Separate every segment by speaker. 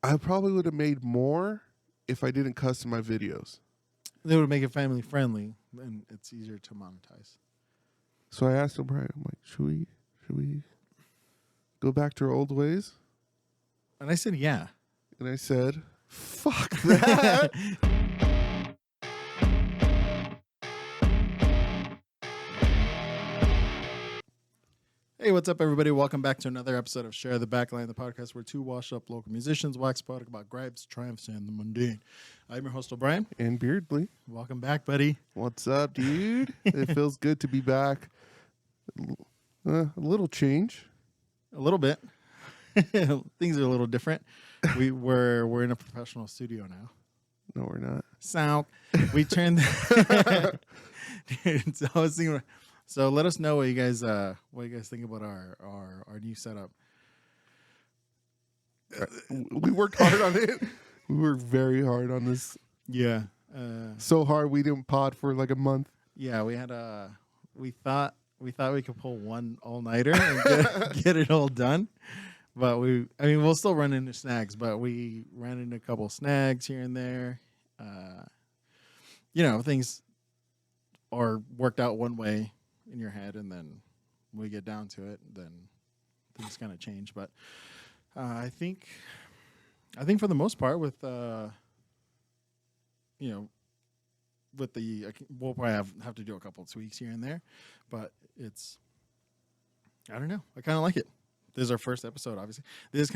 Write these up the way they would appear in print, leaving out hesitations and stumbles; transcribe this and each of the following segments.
Speaker 1: I probably would have made more if I didn't cuss in my videos.
Speaker 2: They would make it family friendly, and it's easier to monetize.
Speaker 1: So I asked O'Brien, I'm like, should we go back to our old ways?
Speaker 2: And I said, yeah.
Speaker 1: And I said, fuck that.
Speaker 2: Hey, what's up, everybody? Welcome back to another episode of Share the Backline, the podcast where two washed-up local musicians wax poetic about gripes, triumphs, and the mundane. I'm your host, O'Brien.
Speaker 1: And Beardley.
Speaker 2: Welcome back, buddy.
Speaker 1: What's up, dude? It feels good to be back. A little change.
Speaker 2: A little bit. Things are a little different. We're in a professional studio now.
Speaker 1: No, we're not.
Speaker 2: So we turned. Dude, so I was thinking. So let us know what you guys think about our new setup.
Speaker 1: We worked hard on it. We worked very hard on this.
Speaker 2: Yeah.
Speaker 1: So hard we didn't pod for like a month.
Speaker 2: Yeah, we had we thought we could pull one all-nighter and get it all done. But we'll still run into snags, but we ran into a couple snags here and there. Things are worked out one way in your head, and then when we get down to it, then things kind of change. But I think for the most part, with we'll probably have to do a couple of tweaks here and there, but I don't know. I kind of like it. This is our first episode, obviously. This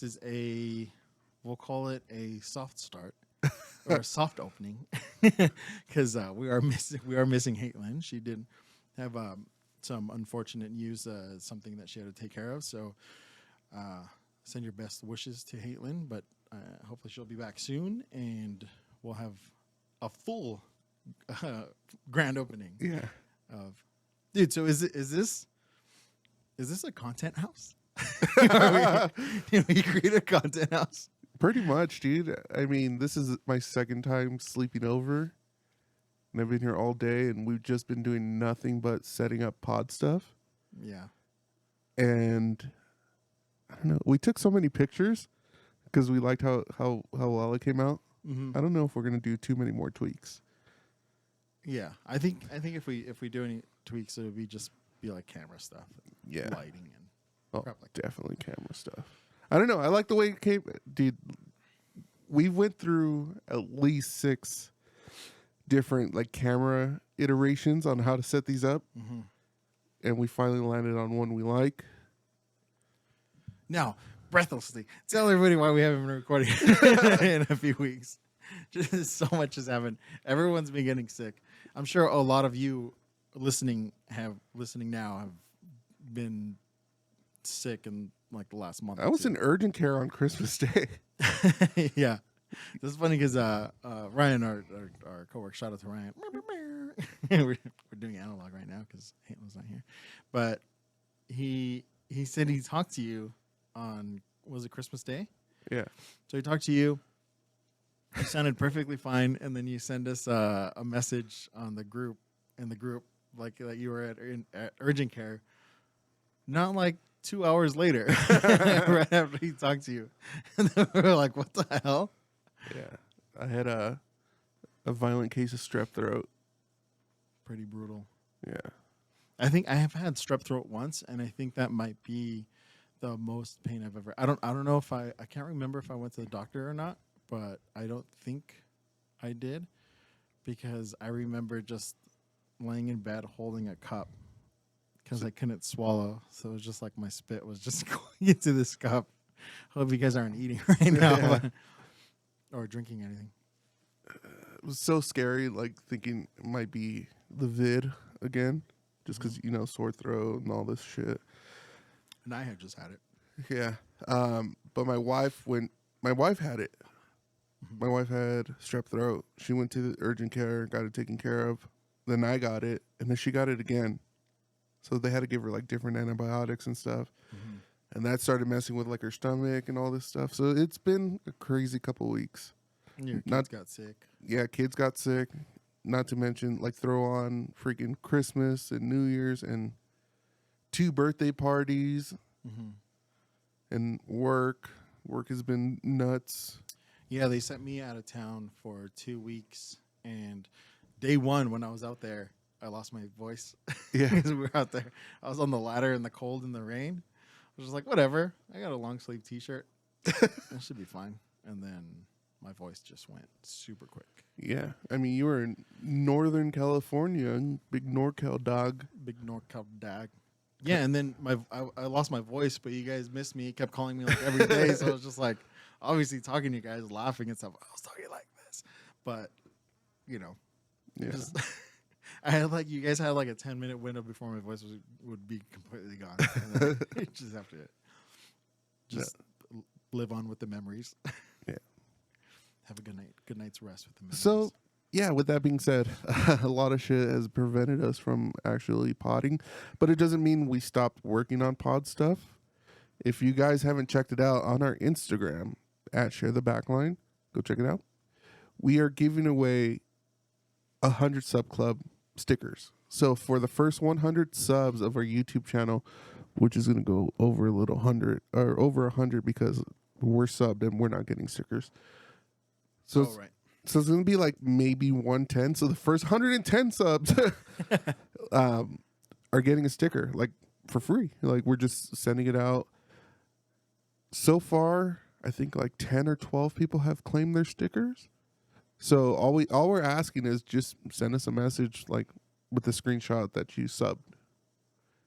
Speaker 2: is we'll call it a soft start or a soft opening, because we are missing Haitlin. She did have some unfortunate news, something that she had to take care of. So send your best wishes to Haitlin, but hopefully she'll be back soon, and we'll have a full grand opening.
Speaker 1: Yeah.
Speaker 2: Dude, so is this a content house? We create a content house?
Speaker 1: Pretty much, dude. I mean, this is my second time sleeping over. And I've been here all day, and we've just been doing nothing but setting up pod stuff.
Speaker 2: Yeah.
Speaker 1: And I don't know. We took so many pictures because we liked how well it came out.
Speaker 2: Mm-hmm.
Speaker 1: I don't know if we're gonna do too many more tweaks.
Speaker 2: Yeah, I think if we do any tweaks, it would be like camera stuff,
Speaker 1: Yeah,
Speaker 2: lighting, and crap like
Speaker 1: definitely camera stuff. I don't know. I like the way it came, dude. We went through at least 6 different like camera iterations on how to set these up, and we finally landed on one we like.
Speaker 2: Now, breathlessly, tell everybody why we haven't been recording in a few weeks. Just so much has happened. Everyone's been getting sick. I'm sure a lot of you listening now have been sick in like the last month.
Speaker 1: I was in urgent care on Christmas Day.
Speaker 2: Yeah. This is funny because Ryan, our coworker, shout out to Ryan. we're doing analog right now because Haitlin's not here. But he said he talked to you on, was it Christmas Day?
Speaker 1: Yeah.
Speaker 2: So he talked to you. You sounded perfectly fine, and then you send us a message on the group, like that you were at urgent care. Not like 2 hours later, right after he talked to you, and then we were like, "What the hell?"
Speaker 1: Yeah, I had a violent case of strep throat.
Speaker 2: Pretty brutal.
Speaker 1: Yeah,
Speaker 2: I think I have had strep throat once, and I think that might be the most pain I've ever. I don't know if I can't remember if I went to the doctor or not, but I don't think I did, because I remember just laying in bed holding a cup because I couldn't swallow. So it was just like my spit was just going into this cup. Hope you guys aren't eating right now or drinking anything.
Speaker 1: it was so scary, like thinking it might be the vid again, just because sore throat and all this shit.
Speaker 2: And I had just had it.
Speaker 1: Yeah, but my wife had it. My wife had strep throat. She went to the urgent care, got it taken care of. Then I got it, and then she got it again. So they had to give her like different antibiotics and stuff. Mm-hmm. And that started messing with like her stomach and all this stuff. So it's been a crazy couple weeks.
Speaker 2: And your kids got sick.
Speaker 1: Yeah, kids got sick. Not to mention like throw on freaking Christmas and New Year's and 2 birthday parties and work. Work has been nuts.
Speaker 2: Yeah, they sent me out of town for 2 weeks, and day one when I was out there, I lost my voice.
Speaker 1: Yeah.
Speaker 2: Because we were out there. I was on the ladder in the cold and the rain. I was just like, whatever. I got a long sleeve T-shirt. That should be fine. And then my voice just went super quick.
Speaker 1: Yeah. I mean, you were in Northern California, big NorCal dog.
Speaker 2: Big NorCal dag. Yeah, and then I lost my voice, but you guys missed me. You kept calling me like every day, so I was just like, obviously talking to you guys, laughing and stuff. I was talking like this, but you know,
Speaker 1: Yeah.
Speaker 2: just, I had like you guys had like a 10-minute window before my voice would be completely gone. And then you just have to live on with the memories.
Speaker 1: Yeah.
Speaker 2: Have a good night. Good night's rest with the memories.
Speaker 1: So, yeah, with that being said, a lot of shit has prevented us from actually podding, but it doesn't mean we stopped working on pod stuff. If you guys haven't checked it out on our Instagram at Share the Backline, go check it out. We are giving away 100 Sub Club stickers. So for the first 100 subs of our YouTube channel, which is going to go over a little 100 or over 100 because we're subbed and we're not getting stickers. So
Speaker 2: right.
Speaker 1: So it's going to be like maybe 110. So the first 110 subs are getting a sticker like for free. Like we're just sending it out. So far, I think like 10 or 12 people have claimed their stickers. So all we're asking is just send us a message like with the screenshot that you subbed.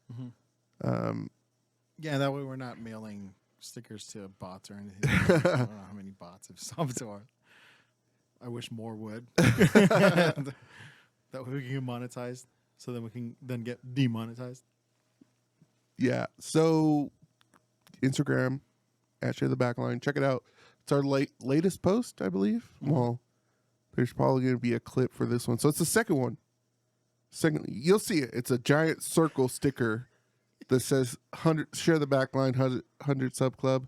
Speaker 2: Mm-hmm. Yeah, that way we're not mailing stickers to bots or anything. I don't know how many bots have subbed to our. I wish more would. That way we can get monetized, so then we can then get demonetized.
Speaker 1: Yeah. So Instagram at Share the Backline. Check it out. It's our latest post, I believe.
Speaker 2: Mm-hmm.
Speaker 1: Well, there's probably going to be a clip for this one. So it's the second one. You'll see it. It's a giant circle sticker that says 100 Share the Backline 100 Sub Club,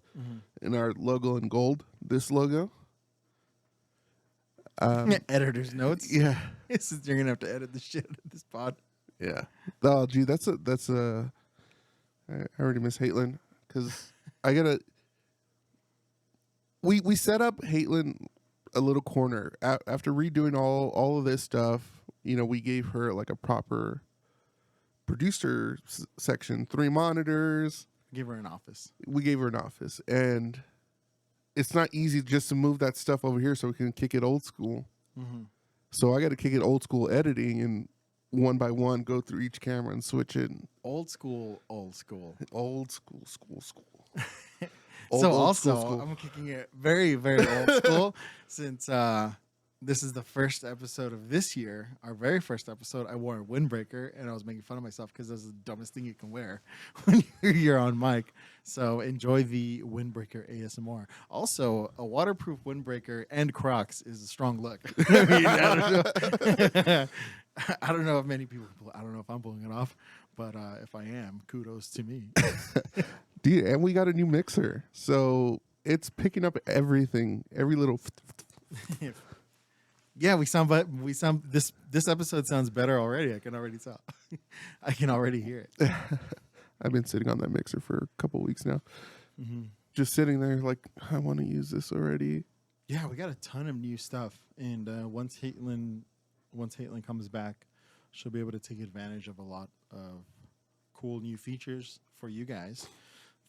Speaker 1: and our logo in gold. This logo.
Speaker 2: Editor's notes.
Speaker 1: Yeah.
Speaker 2: You're gonna have to edit the shit out of this pod.
Speaker 1: Yeah. Oh, gee, that's a. I already miss Haitlin because I gotta. We set up Haitlin a little corner after redoing all of this stuff. You know, we gave her like a proper producer section, 3 monitors.
Speaker 2: Give her an office.
Speaker 1: We gave her an office, and it's not easy just to move that stuff over here so we can kick it old school.
Speaker 2: Mm-hmm.
Speaker 1: So I got to kick it old school editing and one by one go through each camera and switch it.
Speaker 2: Old school, old school.
Speaker 1: Old school, school.
Speaker 2: So
Speaker 1: old
Speaker 2: also,
Speaker 1: school.
Speaker 2: I'm kicking it very, very old school since this is the first episode of this year, our very first episode. I wore a windbreaker and I was making fun of myself because that's the dumbest thing you can wear when you're on mic. So enjoy the windbreaker ASMR. Also, a waterproof windbreaker and Crocs is a strong look. I mean, I don't know if many people. I don't know if I'm pulling it off, but if I am, kudos to me.
Speaker 1: Dude, and we got a new mixer, so it's picking up everything, every little.
Speaker 2: Yeah, we sound. This episode sounds better already. I can already tell. I can already hear it.
Speaker 1: I've been sitting on that mixer for a couple weeks now, just sitting there like I want to use this already.
Speaker 2: Yeah, we got a ton of new stuff, and once Haitlin comes back, she'll be able to take advantage of a lot of cool new features for you guys,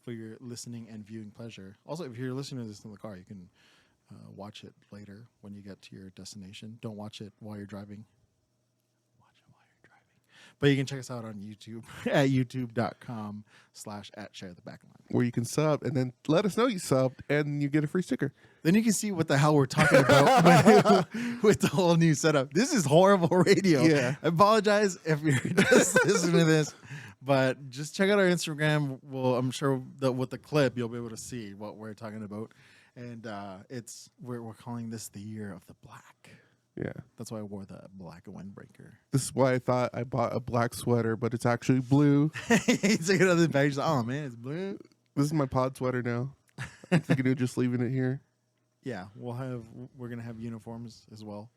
Speaker 2: for your listening and viewing pleasure. Also, if you're listening to this in the car, you can watch it later when you get to your destination. Don't watch it while you're driving. Watch it while you're driving. But you can check us out on YouTube at youtube.com/@sharethebackline.
Speaker 1: Where you can sub and then let us know you subbed and you get a free sticker.
Speaker 2: Then you can see what the hell we're talking about with the whole new setup. This is horrible radio.
Speaker 1: Yeah.
Speaker 2: I apologize if you're just listening to this, but just check out our Instagram. Well, I'm sure that with the clip, you'll be able to see what we're talking about. And we're calling this the year of the black.
Speaker 1: Yeah.
Speaker 2: That's why I wore the black windbreaker.
Speaker 1: This is why I thought I bought a black sweater, but it's actually blue.
Speaker 2: You take it out of the bag. Oh man, it's blue.
Speaker 1: This is my pod sweater now. I'm thinking of just leaving it here.
Speaker 2: Yeah, we're gonna have uniforms as well.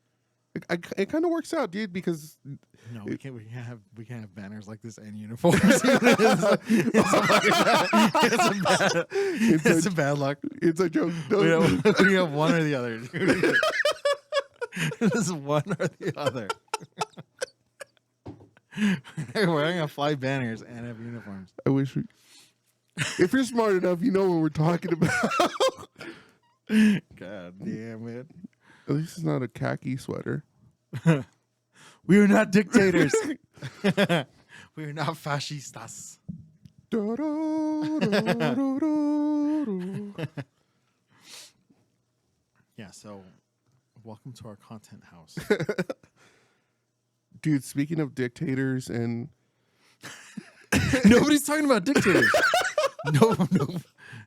Speaker 1: It kind of works out, dude, because
Speaker 2: No, we can't. We can't have banners like this and uniforms. It's a bad luck.
Speaker 1: it's a joke.
Speaker 2: We have one or the other. This is one or the other. We're gonna fly banners and have uniforms.
Speaker 1: I wish we. If you're smart enough, you know what we're talking about.
Speaker 2: God damn it!
Speaker 1: At least it's not a khaki sweater.
Speaker 2: We are not dictators. We are not fascistas. Yeah. So, welcome to our content house.
Speaker 1: Dude, speaking of dictators and
Speaker 2: Nobody's talking about dictators. No,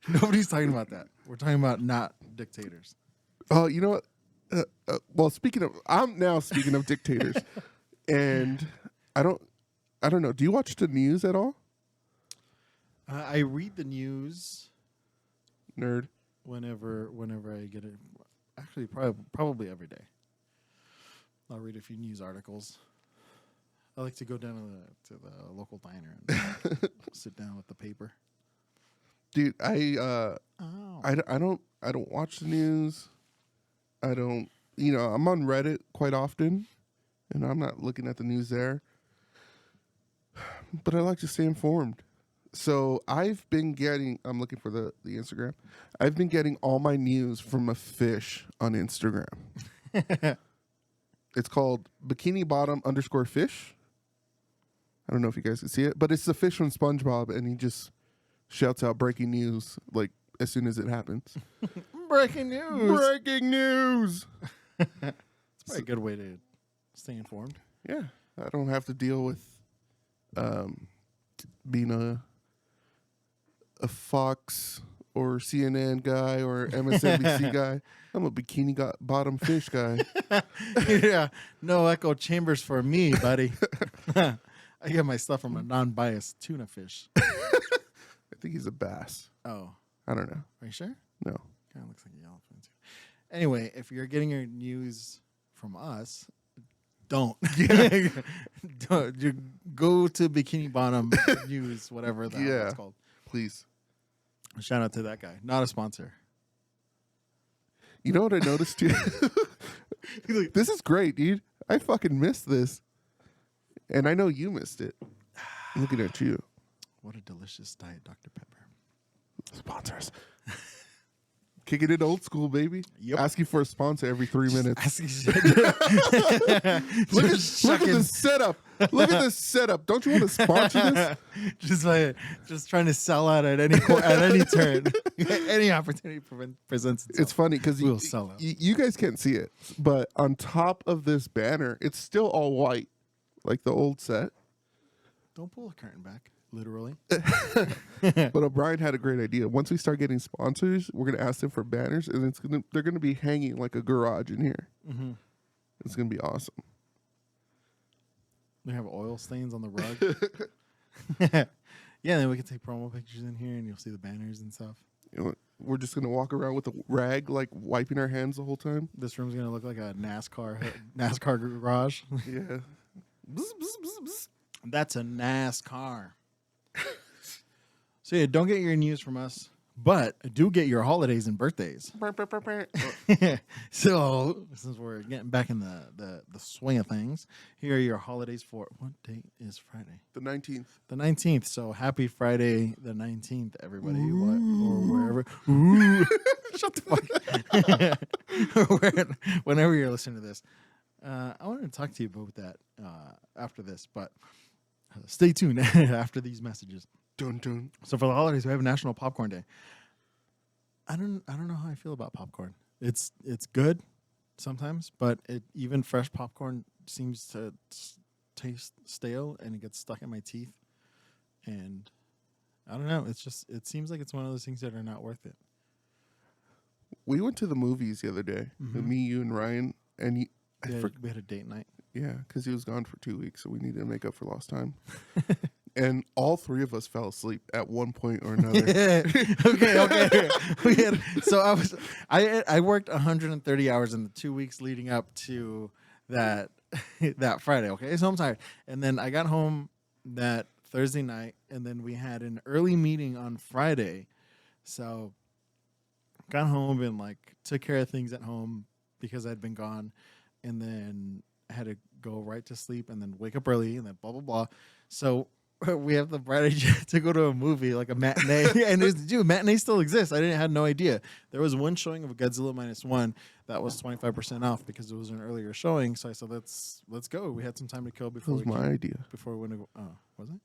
Speaker 2: nobody's talking about that. We're talking about not dictators.
Speaker 1: oh, you know what? Well, I'm now speaking of dictators, and I don't know. Do you watch the news at all,
Speaker 2: I read the news
Speaker 1: nerd?
Speaker 2: whenever I get it. Actually, probably every day. I'll read a few news articles. I like to go down to the local diner and sit down with the paper.
Speaker 1: Dude, I don't watch the news. I don't, I'm on Reddit quite often, and I'm not looking at the news there. But I like to stay informed. So I'm looking for the Instagram. I've been getting all my news from a fish on Instagram. It's called Bikini Bottom _fish. I don't know if you guys can see it, but it's the fish from SpongeBob, and he just shouts out breaking news like as soon as it happens.
Speaker 2: Breaking news.
Speaker 1: Breaking news.
Speaker 2: It's probably a good way to stay informed.
Speaker 1: Yeah, I don't have to deal with being a Fox or CNN guy or MSNBC guy. I'm a bikini bottom fish guy.
Speaker 2: Yeah, no echo chambers for me, buddy. I get my stuff from a non-biased tuna fish.
Speaker 1: I think he's a bass.
Speaker 2: Oh,
Speaker 1: I don't know.
Speaker 2: are you sure?
Speaker 1: No.
Speaker 2: Kind of looks like a yellowfin too. Anyway, if you're getting your news from us, don't. Don't. You go to Bikini Bottom News, whatever the hell it's called.
Speaker 1: Please.
Speaker 2: Shout out to that guy. Not a sponsor.
Speaker 1: You know what I noticed too? This is great, dude. I fucking missed this. And I know you missed it. Looking at you.
Speaker 2: What a delicious Diet Dr. Pepper.
Speaker 1: Sponsors. Kicking it old school, baby.
Speaker 2: Yep.
Speaker 1: Asking for a sponsor every 3 minutes. Look at this setup. Look at this setup. Don't you want to sponsor this?
Speaker 2: Just trying to sell out at any turn. Any opportunity presents itself.
Speaker 1: It's funny because
Speaker 2: we'll sell out.
Speaker 1: You guys can't see it, but on top of this banner, it's still all white, like the old set.
Speaker 2: Don't pull the curtain back, literally.
Speaker 1: But O'Brien had a great idea. Once we start getting sponsors, we're gonna ask them for banners, and they're gonna be hanging like a garage in here.
Speaker 2: Mm-hmm.
Speaker 1: It's gonna be awesome.
Speaker 2: We have oil stains on the rug. Yeah, then we can take promo pictures in here, and you'll see the banners and stuff.
Speaker 1: We're just gonna walk around with a rag, like wiping our hands the whole time.
Speaker 2: This room's gonna look like a NASCAR garage.
Speaker 1: Yeah.
Speaker 2: That's a NASCAR. So yeah, don't get your news from us, but do get your holidays and birthdays. So since we're getting back in the swing of things, here are your holidays for what date is Friday?
Speaker 1: The 19th.
Speaker 2: The 19th. So happy Friday the 19th, everybody. Or wherever. Ooh. Shut the fuck. Whenever you're listening to this. I wanted to talk to you about that after this, but stay tuned after these messages.
Speaker 1: Dun, dun.
Speaker 2: So for the holidays, we have National Popcorn Day. I don't know how I feel about popcorn. It's good sometimes, but even fresh popcorn seems to taste stale and it gets stuck in my teeth. And I don't know. It seems like it's one of those things that are not worth it.
Speaker 1: We went to the movies the other day.
Speaker 2: Mm-hmm.
Speaker 1: Me, you, and Ryan, and
Speaker 2: we had a date night.
Speaker 1: Yeah, because he was gone for 2 weeks, so we needed to make up for lost time. And all three of us fell asleep at one point or another.
Speaker 2: Okay. I worked 130 hours in the 2 weeks leading up to that that Friday. Okay, so I'm tired, and then I got home that Thursday night, and then we had an early meeting on Friday. So got home and like took care of things at home because I'd been gone, and then I had to go right to sleep and then wake up early and then blah blah blah. So we have the bright idea to go to a movie like a matinee, and dude, matinee still exists. I had no idea. There was one showing of Godzilla -1 that was 25% off because it was an earlier showing. So I said, let's go. We had some time to kill
Speaker 1: That
Speaker 2: before
Speaker 1: was my idea.
Speaker 2: before we went to. Oh, was it?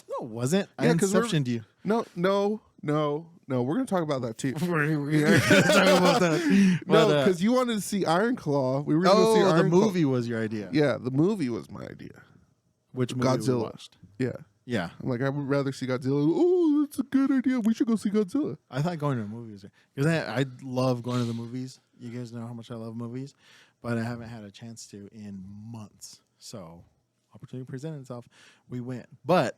Speaker 2: No, it wasn't. I
Speaker 1: Yeah, 'cause
Speaker 2: inceptioned you.
Speaker 1: No. We're gonna talk about that too.
Speaker 2: We are gonna talk about that.
Speaker 1: No,
Speaker 2: But,
Speaker 1: because you wanted to see Iron Claw. We were gonna see
Speaker 2: oh,
Speaker 1: Iron
Speaker 2: the
Speaker 1: Claw.
Speaker 2: movie was your idea.
Speaker 1: Yeah, the movie was my idea.
Speaker 2: Which movie we
Speaker 1: Godzilla.
Speaker 2: watched?
Speaker 1: Yeah,
Speaker 2: Yeah,
Speaker 1: I'm like, I would rather see Godzilla. Oh, that's a good idea. We should go see Godzilla.
Speaker 2: I thought going to the movies because I love going to the movies. You guys know how much I love movies, but I haven't had a chance to in months. So opportunity presented itself. We went, but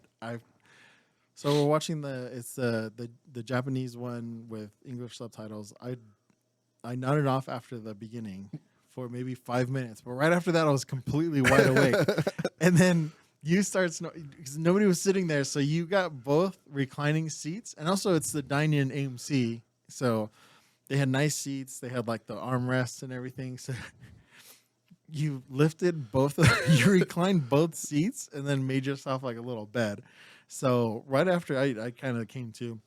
Speaker 2: so we're watching the Japanese one with English subtitles. I nodded off after the beginning for maybe 5 minutes, but right after that I was completely wide awake, and then. You start because nobody was sitting there, so you got both reclining seats, and also it's the dine-in AMC, so they had nice seats. They had like the armrests and everything. So you lifted you reclined both seats, and then made yourself like a little bed. So right after I kind of came to,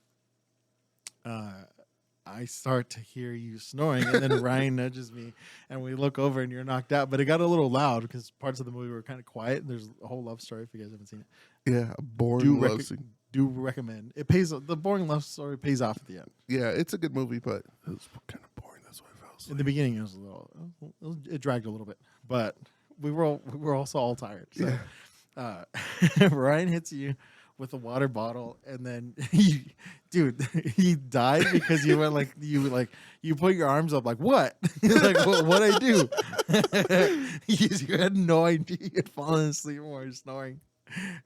Speaker 2: I start to hear you snoring, and then Ryan nudges me, and we look over, and you're knocked out. But it got a little loud because parts of the movie were kind of quiet. And there's a whole love story if you guys haven't seen it.
Speaker 1: Yeah, a boring love scene.
Speaker 2: Do recommend. It pays. The boring love story pays off at the end.
Speaker 1: Yeah, it's a good movie, but it was kind of boring. That's why I fell asleep.
Speaker 2: In the beginning, it was a little. It dragged a little bit, but we were also all tired. So, Ryan hits you with a water bottle, and then he died because you went you put your arms up like what? Like what I do? You had no idea you had fallen asleep while you're snoring,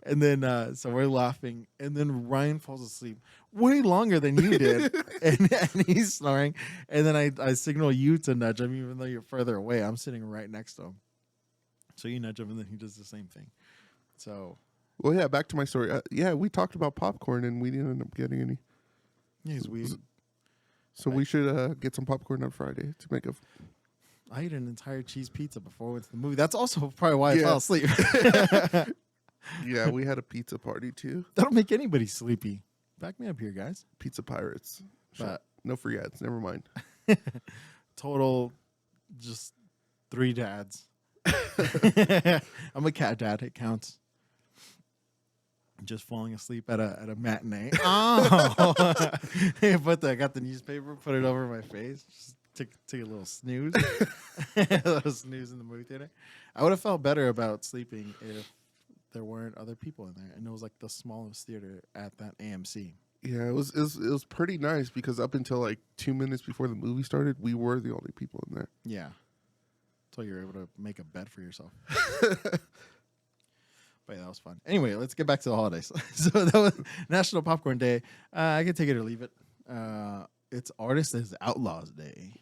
Speaker 2: and then so we're laughing, and then Ryan falls asleep way longer than you did, and he's snoring, and then I signal you to nudge him even though you're further away. I'm sitting right next to him, so you nudge him, and then he does the same thing. So.
Speaker 1: Well, yeah, back to my story. Yeah, we talked about popcorn, and we didn't end up getting any.
Speaker 2: Yeah, it's weird.
Speaker 1: So we should get some popcorn on Friday to make a.
Speaker 2: I ate an entire cheese pizza before I went to the movie. That's also probably why I fell asleep.
Speaker 1: Yeah, we had a pizza party too.
Speaker 2: That'll make anybody sleepy. Back me up here, guys.
Speaker 1: Pizza Pirates.
Speaker 2: But
Speaker 1: no free ads. Never mind.
Speaker 2: Total, just 3 dads. I'm a cat dad. It counts. Just falling asleep at a matinee. Oh, but I got the newspaper, put it over my face, just took a little snooze, a little snooze in the movie theater. I would have felt better about sleeping if there weren't other people in there, and it was like the smallest theater at that AMC.
Speaker 1: Yeah, it was pretty nice because up until like 2 minutes before the movie started, we were the only people in there.
Speaker 2: Yeah, so you were able to make a bed for yourself. But yeah, that was fun. Anyway, let's get back to the holidays. So that was National Popcorn Day. I can take it or leave it. It's Artists as Outlaws Day,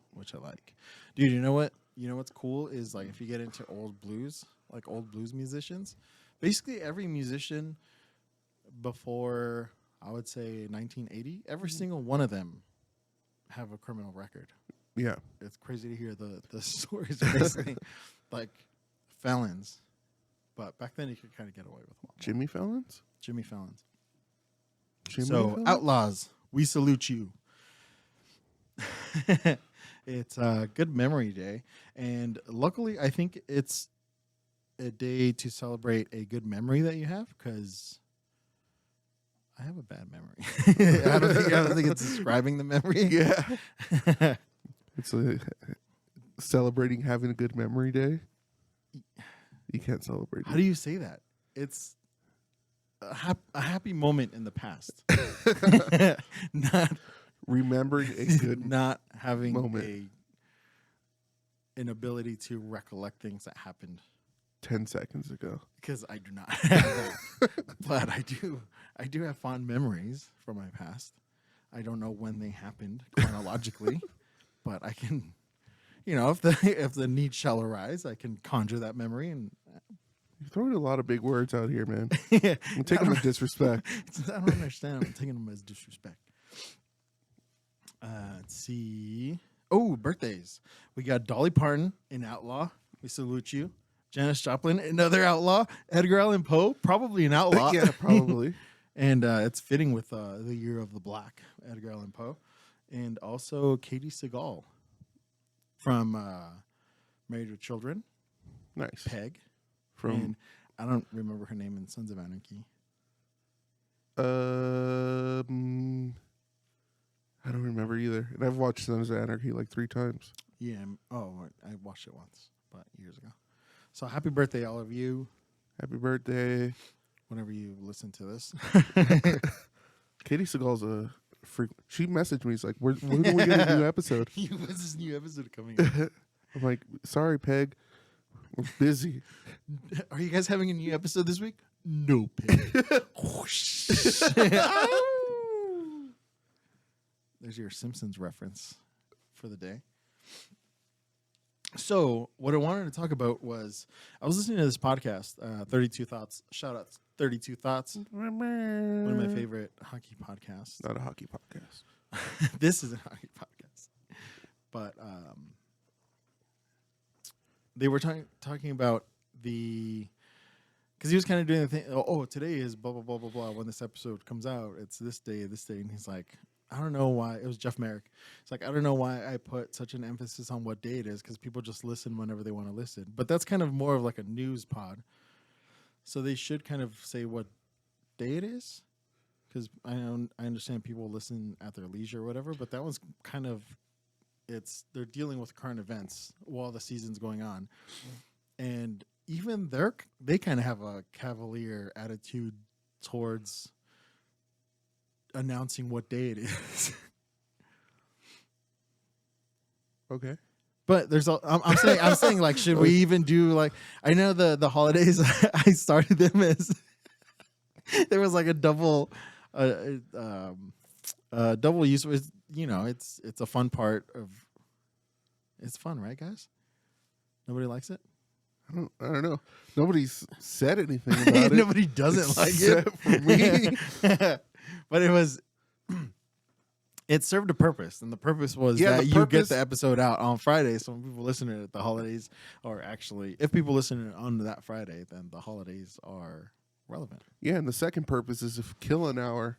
Speaker 2: which I like. Dude, you know what? You know what's cool is like if you get into old blues, like old blues musicians, basically every musician before, I would say 1980, every single one of them have a criminal record.
Speaker 1: Yeah.
Speaker 2: It's crazy to hear the stories basically like felons. But back then, you could kind of get away with one.
Speaker 1: Jimmy Fallon's?
Speaker 2: Jimmy Fallon's.
Speaker 1: Jimmy
Speaker 2: Fallon? Outlaws, we salute you. It's a good memory day. And luckily, I think it's a day to celebrate a good memory that you have because I have a bad memory. I don't think it's describing the memory.
Speaker 1: Yeah. It's celebrating having a good memory day. You can't celebrate.
Speaker 2: How do you say that? It's a happy moment in the past. Not
Speaker 1: remembering a good
Speaker 2: not having
Speaker 1: moment.
Speaker 2: An ability to recollect things that happened
Speaker 1: 10 seconds ago.
Speaker 2: Because I do not have that. But I do have fond memories from my past. I don't know when they happened chronologically, but I can if the need shall arise, I can conjure that memory. And
Speaker 1: You're throwing a lot of big words out here, man.
Speaker 2: yeah,
Speaker 1: I'm taking them as disrespect.
Speaker 2: I don't understand. I'm taking them as disrespect. Let's see. Oh, birthdays. We got Dolly Parton, an outlaw. We salute you. Janis Joplin, another outlaw. Edgar Allan Poe, probably an outlaw.
Speaker 1: Yeah, probably.
Speaker 2: And it's fitting with the Year of the Black, Edgar Allan Poe. And also Katie Seagal from Married with Children.
Speaker 1: Nice.
Speaker 2: Peg.
Speaker 1: From
Speaker 2: And I don't remember her name in Sons of Anarchy.
Speaker 1: I don't remember either. And I've watched Sons of Anarchy like 3 times.
Speaker 2: Yeah. I watched it once, but years ago. So happy birthday, all of you.
Speaker 1: Happy birthday.
Speaker 2: Whenever you listen to this.
Speaker 1: Katie Seagal's a freak. She messaged me. She's like, when do we get a new episode?
Speaker 2: When's this new episode coming out?
Speaker 1: I'm like, sorry, Peg. I'm busy.
Speaker 2: Are you guys having a new episode this week? No, Peg. There's your Simpsons reference for the day. So what I wanted to talk about was I was listening to this podcast, 32 Thoughts. Shout out 32 Thoughts. One of my favorite hockey podcasts.
Speaker 1: Not a hockey podcast.
Speaker 2: This is a hockey podcast. But they were talking about because he was kind of doing the thing, today is blah, blah, blah, blah, blah. When this episode comes out, it's this day. And he's like, I don't know why. It was Jeff Merrick. It's like, I don't know why I put such an emphasis on what day it is because people just listen whenever they want to listen. But that's kind of more of like a news pod. So they should kind of say what day it is because I understand people listen at their leisure or whatever. But that one's kind of, they're dealing with current events while the season's going on. And even they kind of have a cavalier attitude towards announcing what day it is.
Speaker 1: Okay.
Speaker 2: But I'm saying like, should we even do like, I know the holidays, I started them as, there was like a double use. It's a fun part of, it's fun, right guys? Nobody likes it?
Speaker 1: I don't know. Nobody's said anything about it.
Speaker 2: Nobody doesn't like it.
Speaker 1: Except for me.
Speaker 2: But it served a purpose, and the purpose was that you get the episode out on Friday, so when people listen to it at the holidays, or actually, if people listen on that Friday, then the holidays are relevant.
Speaker 1: Yeah, and the second purpose is to kill an hour.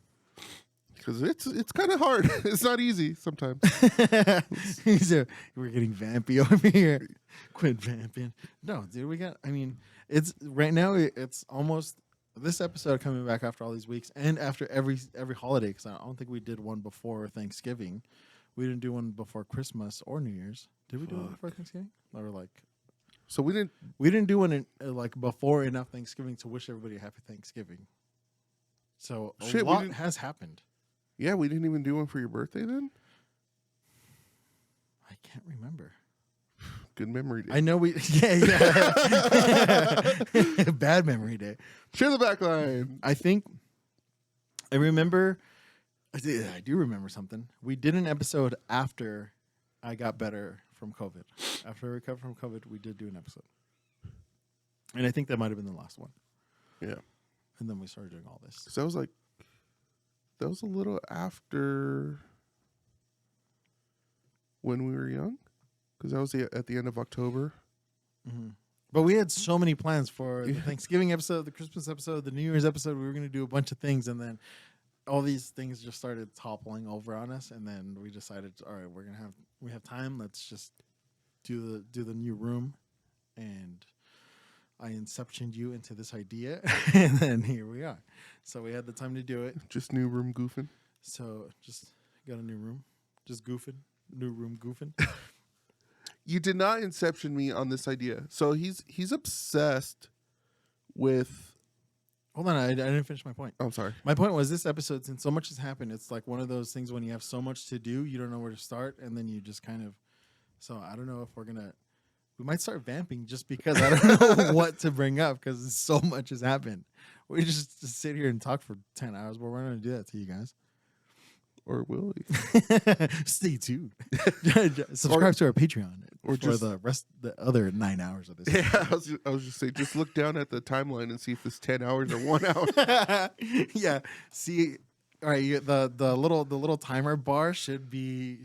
Speaker 1: Because it's kind of hard. It's not easy sometimes.
Speaker 2: We're getting vampy over here. Quit vamping. No, dude, it's right now, it's almost this episode coming back after all these weeks and after every holiday, because I don't think we did one before Thanksgiving. We didn't do one before Christmas or New Year's. Did we do one before Thanksgiving? Or
Speaker 1: so we
Speaker 2: didn't do one before enough Thanksgiving to wish everybody a happy Thanksgiving. So a lot has happened.
Speaker 1: Yeah, we didn't even do one for your birthday then?
Speaker 2: I can't remember.
Speaker 1: Good memory day.
Speaker 2: I know yeah. Bad memory day.
Speaker 1: Share the backline.
Speaker 2: I do remember something. We did an episode after I got better from COVID. After I recovered from COVID, we did do an episode. And I think that might have been the last one.
Speaker 1: Yeah.
Speaker 2: And then we started doing all this.
Speaker 1: So that was a little after when we were young, because that was at the end of October.
Speaker 2: Mm-hmm. But we had so many plans for the Thanksgiving episode, the Christmas episode, the New Year's episode. We were going to do a bunch of things, and then all these things just started toppling over on us. And then we decided, all right, we have time. Let's just do the new room, and I inceptioned you into this idea, and then here we are. So we had the time to do it.
Speaker 1: Just new room goofing.
Speaker 2: So just got a new room, just goofing, new room goofing.
Speaker 1: You did not inception me on this idea. So he's obsessed with.
Speaker 2: Hold on, I didn't finish my point.
Speaker 1: Oh, I'm sorry.
Speaker 2: My point was this episode, since so much has happened, it's like one of those things when you have so much to do, you don't know where to start, and then you just kind of. So I don't know if we might start vamping just because I don't know what to bring up because so much has happened. We just sit here and talk for 10 hours, but we're not going to do that to you guys.
Speaker 1: Or will we?
Speaker 2: Stay tuned. Subscribe to our Patreon.
Speaker 1: Or
Speaker 2: for the other 9 hours of this.
Speaker 1: Yeah, I was just saying, just look down at the timeline and see if it's 10 hours or 1 hour.
Speaker 2: Yeah. See, all right. The little timer bar should be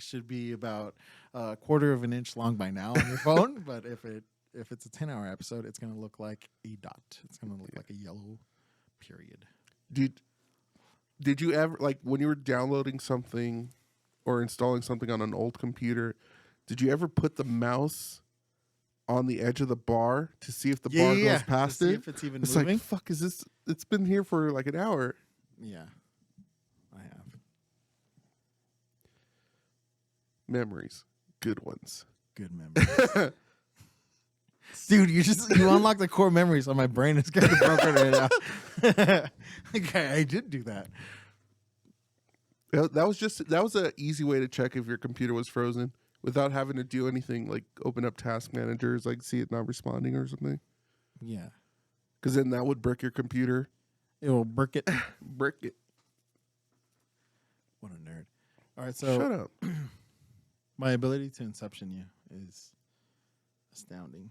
Speaker 2: about a quarter of an inch long by now on your phone. But if it's a 10-hour episode, it's gonna look like a dot. It's gonna look like a yellow period.
Speaker 1: Did you ever, like, when you were downloading something or installing something on an old computer, did you ever put the mouse on the edge of the bar to see if the bar goes past
Speaker 2: to see
Speaker 1: it?
Speaker 2: if it's even
Speaker 1: It's
Speaker 2: moving.
Speaker 1: like, fuck, is this? It's been here for like an hour.
Speaker 2: Yeah, I have.
Speaker 1: Memories, good ones.
Speaker 2: Good memories. Dude, you unlock the core memory, so my brain is kind of broken right now. Okay, I did do that.
Speaker 1: That was an easy way to check if your computer was frozen without having to do anything like open up task managers, like see it not responding or something.
Speaker 2: Yeah,
Speaker 1: Because then that would brick your computer.
Speaker 2: it will brick it.
Speaker 1: Brick it.
Speaker 2: What a nerd. All right, so
Speaker 1: Shut up.
Speaker 2: my ability to inception you is astounding.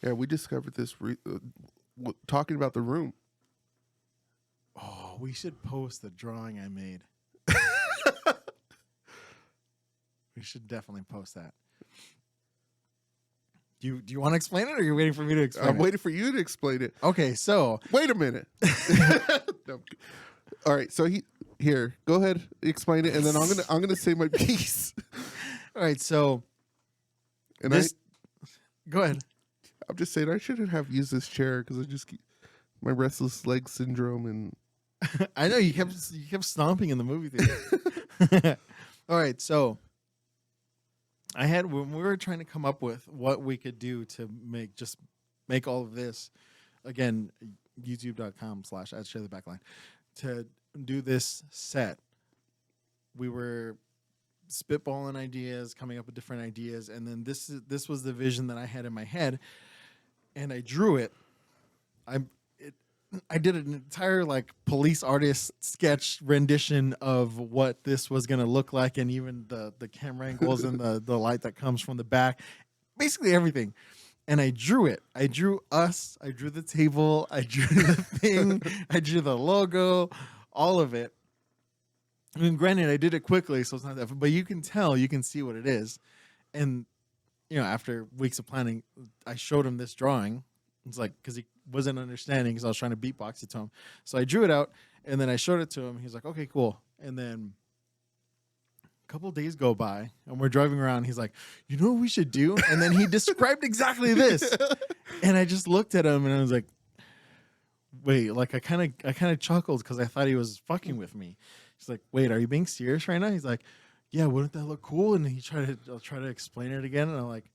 Speaker 1: Yeah, we discovered this talking about the room.
Speaker 2: Oh, we should post the drawing I made. We should definitely post that. Do you want to explain it, or are you waiting for me to explain
Speaker 1: I'm
Speaker 2: it?
Speaker 1: waiting for you to explain it.
Speaker 2: Okay, so
Speaker 1: Wait a minute. No. All right, so here, go ahead, explain it, and then I'm gonna say my piece.
Speaker 2: all right, so
Speaker 1: And
Speaker 2: go ahead.
Speaker 1: I'm just saying I shouldn't have used this chair because I just keep my restless leg syndrome and
Speaker 2: I know you kept stomping in the movie theater. All right, so when we were trying to come up with what we could do to make all of this, again, youtube.com/@sharethebackline, to do this set, we were spitballing ideas, coming up with different ideas, and then this was the vision that I had in my head, and I drew it. I did an entire like police artist sketch rendition of what this was going to look like, and even the camera angles and the light that comes from the back, basically everything. And I drew it. I drew us. I drew the table. I drew the thing. I drew the logo, all of it. I mean, granted, I did it quickly, so it's not that, but you can see what it is. And, after weeks of planning, I showed him this drawing. It's like, because he wasn't understanding, because I was trying to beatbox it to him. So I drew it out, and then I showed it to him. He's like, okay, cool. And then a couple of days go by, and we're driving around. He's like, you know what we should do? And then he described exactly this. And I just looked at him, and I was like, wait, like I kind of chuckled because I thought he was fucking with me. He's like, wait, are you being serious right now? He's like, yeah, wouldn't that look cool? And I'll try to explain it again. And I'm like,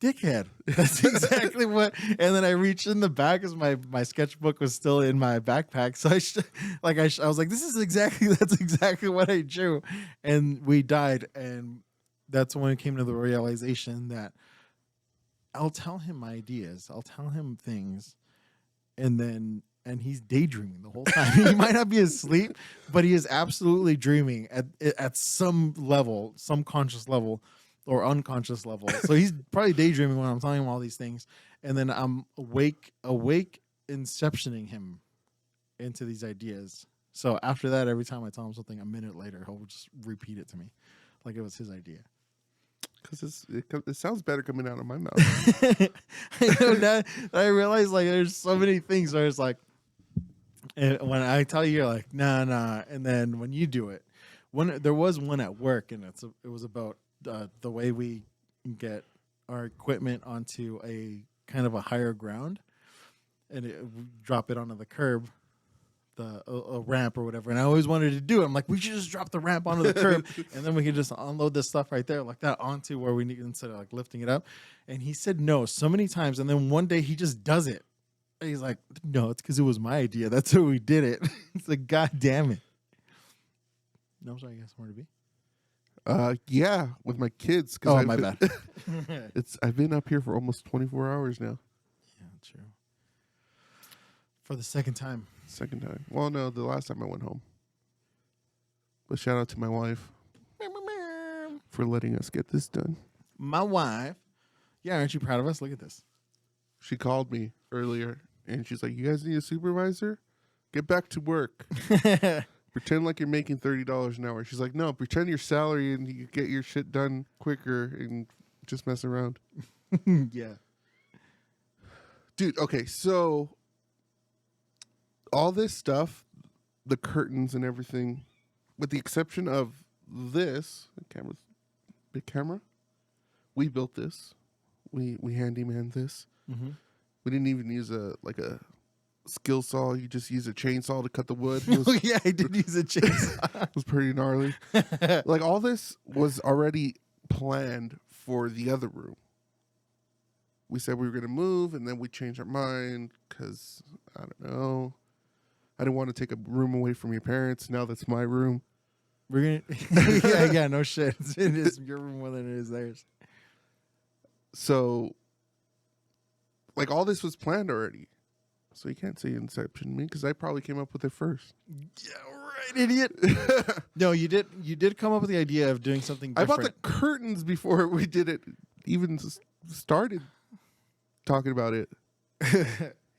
Speaker 2: dickhead. That's exactly what. And then I reached in the back as my sketchbook was still in my backpack. So I was like, that's exactly what I drew. And we died. And that's when it came to the realization that I'll tell him my ideas. I'll tell him things. And he's daydreaming the whole time. He might not be asleep, but he is absolutely dreaming at some level, some conscious level or unconscious level. So he's probably daydreaming when I'm telling him all these things. And then I'm awake inceptioning him into these ideas. So after that, every time I tell him something a minute later, he'll just repeat it to me like it was his idea.
Speaker 1: Because it sounds better coming out of my mouth.
Speaker 2: I know that I realize like there's so many things where it's like, when I tell you, you're like, nah. And then when you do it, there was one at work, and it was about the way we get our equipment onto a kind of a higher ground, and we drop it onto the curb, a ramp or whatever. And I always wanted to do it. I'm like, we should just drop the ramp onto the curb, and then we can just unload this stuff right there like that onto where we need, instead of like lifting it up. And he said no so many times, and then one day he just does it. And he's like, no, it's because it was my idea. That's how we did it. It's like, God damn it. No, sorry, I guess more to be.
Speaker 1: Yeah, with my kids.
Speaker 2: Oh, my bad.
Speaker 1: I've been up here for almost 24 hours now.
Speaker 2: Yeah, true. For the second time.
Speaker 1: Second time. Well, no, the last time I went home. But shout out to my wife for letting us get this done.
Speaker 2: my wife. Yeah, aren't you proud of us? Look at this.
Speaker 1: She called me earlier, and she's like, "You guys need a supervisor? Get back to work. Pretend like you're making $30 an hour." She's like, "No, pretend your salary and you get your shit done quicker and just mess around."
Speaker 2: Yeah.
Speaker 1: Dude, okay, so all this stuff, the curtains and everything, with the exception of this big camera, we built this. We handyman this.
Speaker 2: Mm-hmm.
Speaker 1: We didn't even use a skill saw. You just use a chainsaw to cut the wood.
Speaker 2: Oh yeah, I did use a chainsaw.
Speaker 1: It was pretty gnarly. Like all this was already planned for the other room. We said we were going to move, and then we changed our mind because, I don't know, I didn't want to take a room away from your parents. Now that's my room.
Speaker 2: We're gonna, yeah, no shit. It is your room more than it is theirs.
Speaker 1: So, like, all this was planned already. So you can't say Inception me because I probably came up with it first.
Speaker 2: Yeah, right, idiot. No, you did. You did come up with the idea of doing something
Speaker 1: I
Speaker 2: different.
Speaker 1: bought the curtains before we did it. Even started talking about it.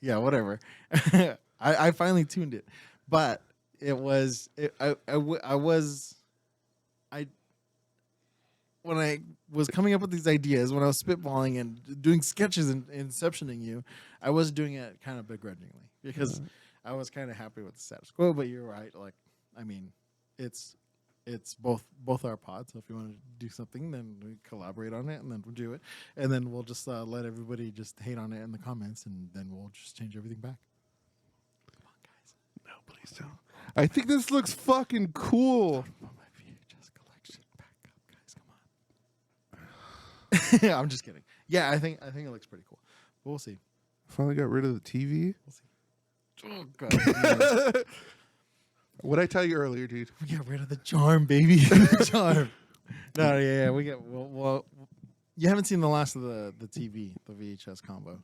Speaker 2: Yeah, whatever. I finally tuned it, but it was when I was coming up with these ideas, when I was spitballing and doing sketches and inceptioning you, I was doing it kind of begrudgingly because I was kind of happy with the status quo. But you're right. Like, I mean, it's both our pods. So if you want to do something, then we collaborate on it, and then we'll do it, and then we'll just let everybody just hate on it in the comments, and then we'll just change everything back. Come on, guys.
Speaker 1: No, please don't. I think this looks fucking cool.
Speaker 2: Put my VHS collection back up, guys. Come on. I'm just kidding. Yeah, I think it looks pretty cool. But we'll see.
Speaker 1: Finally got rid of the TV.
Speaker 2: We'll see. Oh god.
Speaker 1: What'd I tell you earlier, dude?
Speaker 2: We get rid of the charm, baby. The charm. No, yeah. We get well. You haven't seen the last of the TV, the VHS combo.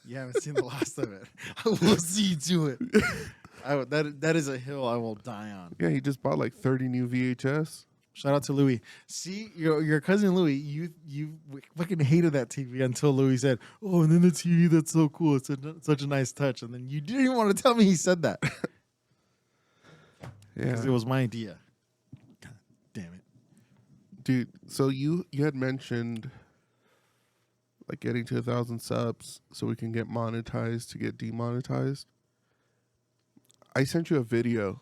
Speaker 2: You haven't seen the last of it. I will see to it. That is a hill I will die on.
Speaker 1: Yeah, he just bought like 30 new VHS.
Speaker 2: Shout out to Louis. See, your cousin Louis, you fucking hated that TV until Louis said, "Oh, and then the TV, that's so cool. It's such a nice touch." And then you didn't even want to tell me he said that.
Speaker 1: Yeah,
Speaker 2: Because it was my idea. God damn it.
Speaker 1: dude. So you had mentioned like getting to 1,000 subs so we can get monetized to get demonetized. I sent you a video.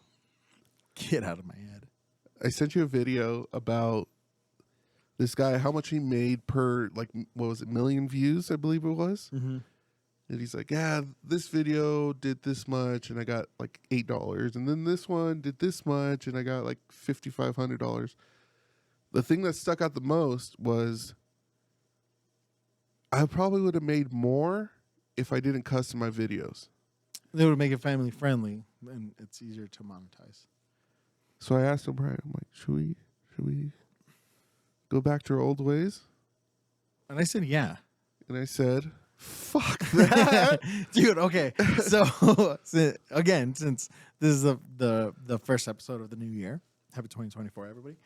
Speaker 2: Get out of my head.
Speaker 1: I sent you a video about this guy, how much he made per, like, what was it, million views, I believe it was.
Speaker 2: Mm-hmm.
Speaker 1: And he's like, yeah, this video did this much, and I got like $8. And then this one did this much, and I got like $5,500. The thing that stuck out the most was I probably would have made more if I didn't custom my videos.
Speaker 2: They would make it family friendly, and it's easier to monetize.
Speaker 1: So I asked him, Brian, I'm like, should we go back to our old ways?
Speaker 2: And I said, yeah.
Speaker 1: And I said, fuck that.
Speaker 2: Dude, okay. So, again, since this is the first episode of the new year, happy 2024, everybody.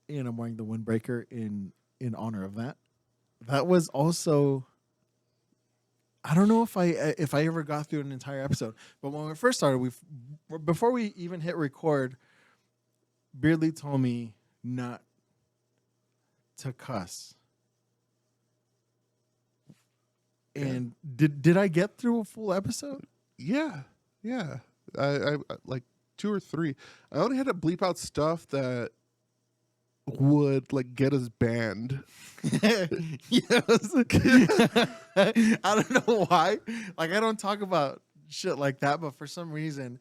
Speaker 2: And I'm wearing the windbreaker in honor of that. That was also, I don't know if I ever got through an entire episode, but when we first started, before we even hit record, Beardley told me not to cuss. And did I get through a full episode?
Speaker 1: Yeah. I like 2 or 3. I only had to bleep out stuff that would like get us banned.
Speaker 2: Yes. I don't know why. Like, I don't talk about shit like that, but for some reason,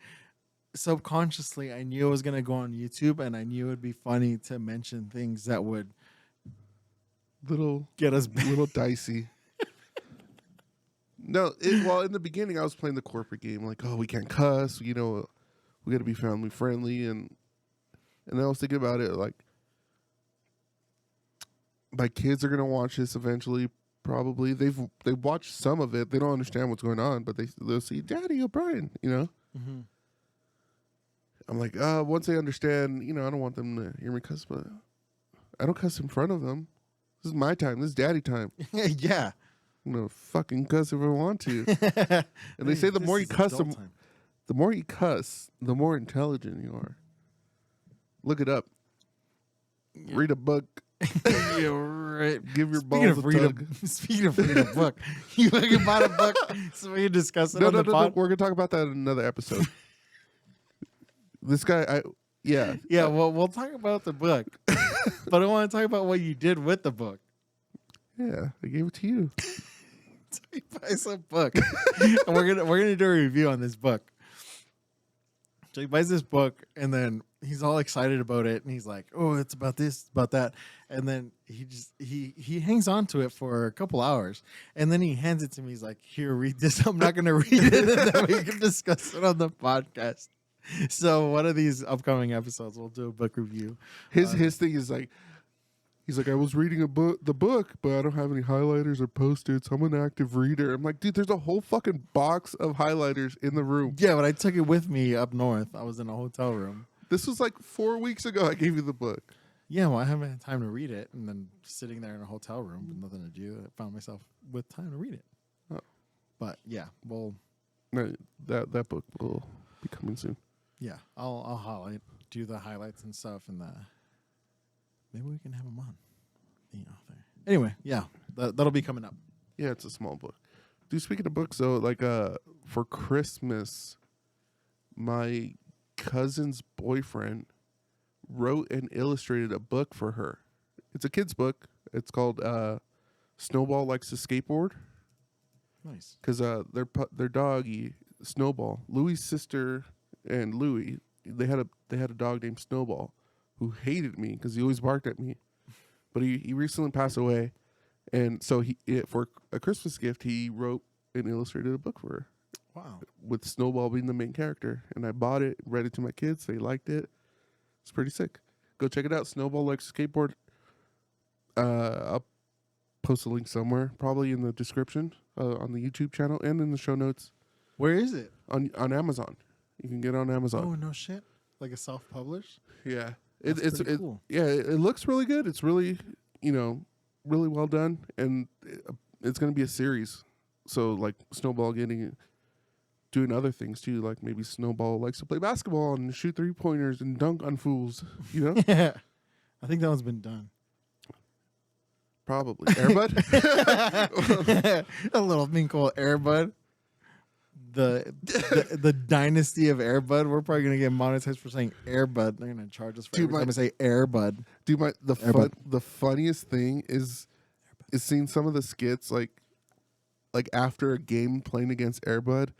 Speaker 2: subconsciously, I knew I was gonna go on YouTube, and I knew it'd be funny to mention things that would get us banned.
Speaker 1: Little dicey. No, in the beginning, I was playing the corporate game, like, oh, we can't cuss, we got to be family friendly, and I was thinking about it, like, my kids are gonna watch this eventually. Probably they watched some of it. They don't understand what's going on, but they'll see Daddy O'Brien.
Speaker 2: Mm-hmm.
Speaker 1: I'm like, once they understand, I don't want them to hear me cuss, but I don't cuss in front of them. This is my time. This is daddy time.
Speaker 2: Yeah.
Speaker 1: I'm gonna fucking cuss if I want to. And they say the more you cuss, the more you cuss, the more intelligent you are. Look it up. Yeah. Read a book.
Speaker 2: Yeah, right.
Speaker 1: Give your balls a tug.
Speaker 2: Speaking of reading a book, you fucking bought a book so we can discuss it on the pod?
Speaker 1: No. We're gonna talk about that in another episode. This guy, yeah.
Speaker 2: Well, we'll talk about the book, but I want to talk about what you did with the book.
Speaker 1: Yeah, I gave it to you.
Speaker 2: So he buys a book, and we're gonna do a review on this book. So he buys this book, and then he's all excited about it, and he's like, "Oh, it's about this, about that," and then he hangs on to it for a couple hours, and then he hands it to me. He's like, "Here, read this. I'm not gonna read it, and then we can discuss it on the podcast." So one of these upcoming episodes, we'll do a book review.
Speaker 1: His thing is like, he's like, I was reading the book, but I don't have any highlighters or post-its. I'm an active reader. I'm like, dude, there's a whole fucking box of highlighters in the room.
Speaker 2: Yeah, but I took it with me up north. I was in a hotel room.
Speaker 1: This was like 4 weeks ago. I gave you the book.
Speaker 2: Yeah, well, I haven't had time to read it, and then sitting there in a hotel room with nothing to do, I found myself with time to read it.
Speaker 1: Oh.
Speaker 2: But yeah, well,
Speaker 1: no, that book will be coming soon.
Speaker 2: Yeah, I'll do the highlights and stuff, and maybe we can have him on. The author. Anyway, yeah, that'll be coming up.
Speaker 1: Yeah, it's a small book. Dude, speaking of books, though, like for Christmas, my cousin's boyfriend wrote and illustrated a book for her. It's a kid's book. It's called Snowball Likes to Skateboard.
Speaker 2: Nice.
Speaker 1: Because their doggy, Snowball, Louie's sister and Louie, they had a dog named Snowball who hated me because he always barked at me. But he recently passed away, and so for a Christmas gift, he wrote and illustrated a book for her.
Speaker 2: Wow. With
Speaker 1: Snowball being the main character. And I bought it, read it to my kids. They liked it. It's pretty sick. Go check it out. Snowball Likes to Skateboard. I'll post a link somewhere, probably in the description on the YouTube channel and in the show notes.
Speaker 2: Where is it?
Speaker 1: On Amazon. You can get it on Amazon.
Speaker 2: Oh, no shit. Like a self-published?
Speaker 1: Yeah.
Speaker 2: It's cool.
Speaker 1: Yeah, it looks really good. It's really, really well done. And it's going to be a series. So, like, Snowball doing other things, too. Like, maybe Snowball likes to play basketball and shoot three-pointers and dunk on fools,
Speaker 2: Yeah. I think that one's been done.
Speaker 1: Probably. Airbud?
Speaker 2: A little thing called Airbud. The dynasty of Airbud. We're probably gonna get monetized for saying Airbud. They're gonna charge us for every time I say Airbud.
Speaker 1: Dude, the funniest thing is seeing some of the skits like after a game playing against Airbud,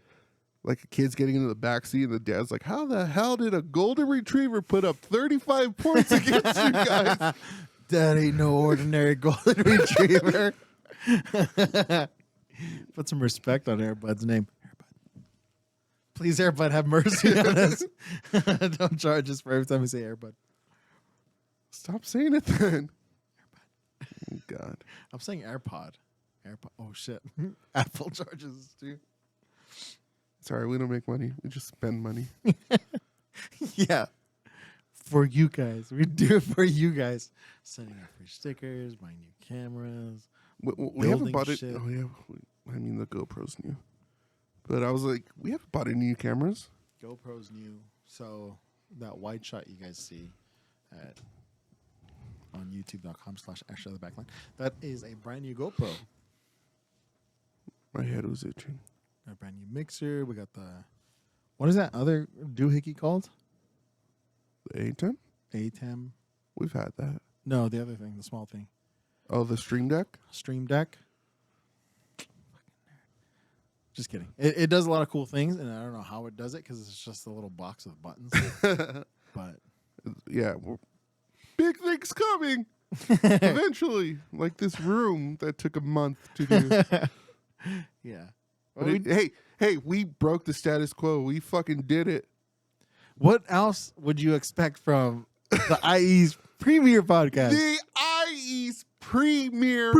Speaker 1: like a kid's getting into the backseat and the dad's like, "How the hell did a golden retriever put up 35 points against you guys?"
Speaker 2: That ain't no ordinary golden retriever. Put some respect on Airbud's name. Please, Airbud, have mercy on us. Don't charge us for every time we say Airbud.
Speaker 1: Stop saying it then. Airbud. Oh, God.
Speaker 2: I'm saying AirPod. AirPod. Oh, shit. Apple charges us, too.
Speaker 1: Sorry, we don't make money. We just spend money.
Speaker 2: Yeah. For you guys. We do it for you guys. Sending out free stickers, buying new cameras.
Speaker 1: We haven't bought it.
Speaker 2: Shit.
Speaker 1: Oh, yeah. The GoPro's new. But I was like, we haven't bought any new cameras.
Speaker 2: GoPro's new. So that wide shot you guys see on youtube.com/Backline, that is a brand new GoPro.
Speaker 1: My head was itching.
Speaker 2: A brand new mixer. We got what is that other doohickey called?
Speaker 1: The ATEM?
Speaker 2: ATEM.
Speaker 1: We've had that.
Speaker 2: No, the other thing, the small thing.
Speaker 1: Oh, the Stream Deck?
Speaker 2: Stream Deck. Just kidding. It does a lot of cool things, and I don't know how it does it because it's just a little box with buttons. But
Speaker 1: yeah, big things coming eventually. Like this room that took a month to do.
Speaker 2: Yeah.
Speaker 1: Well, hey, we broke the status quo. We fucking did it.
Speaker 2: What else would you expect from the IE's premier podcast?
Speaker 1: The IE's premier.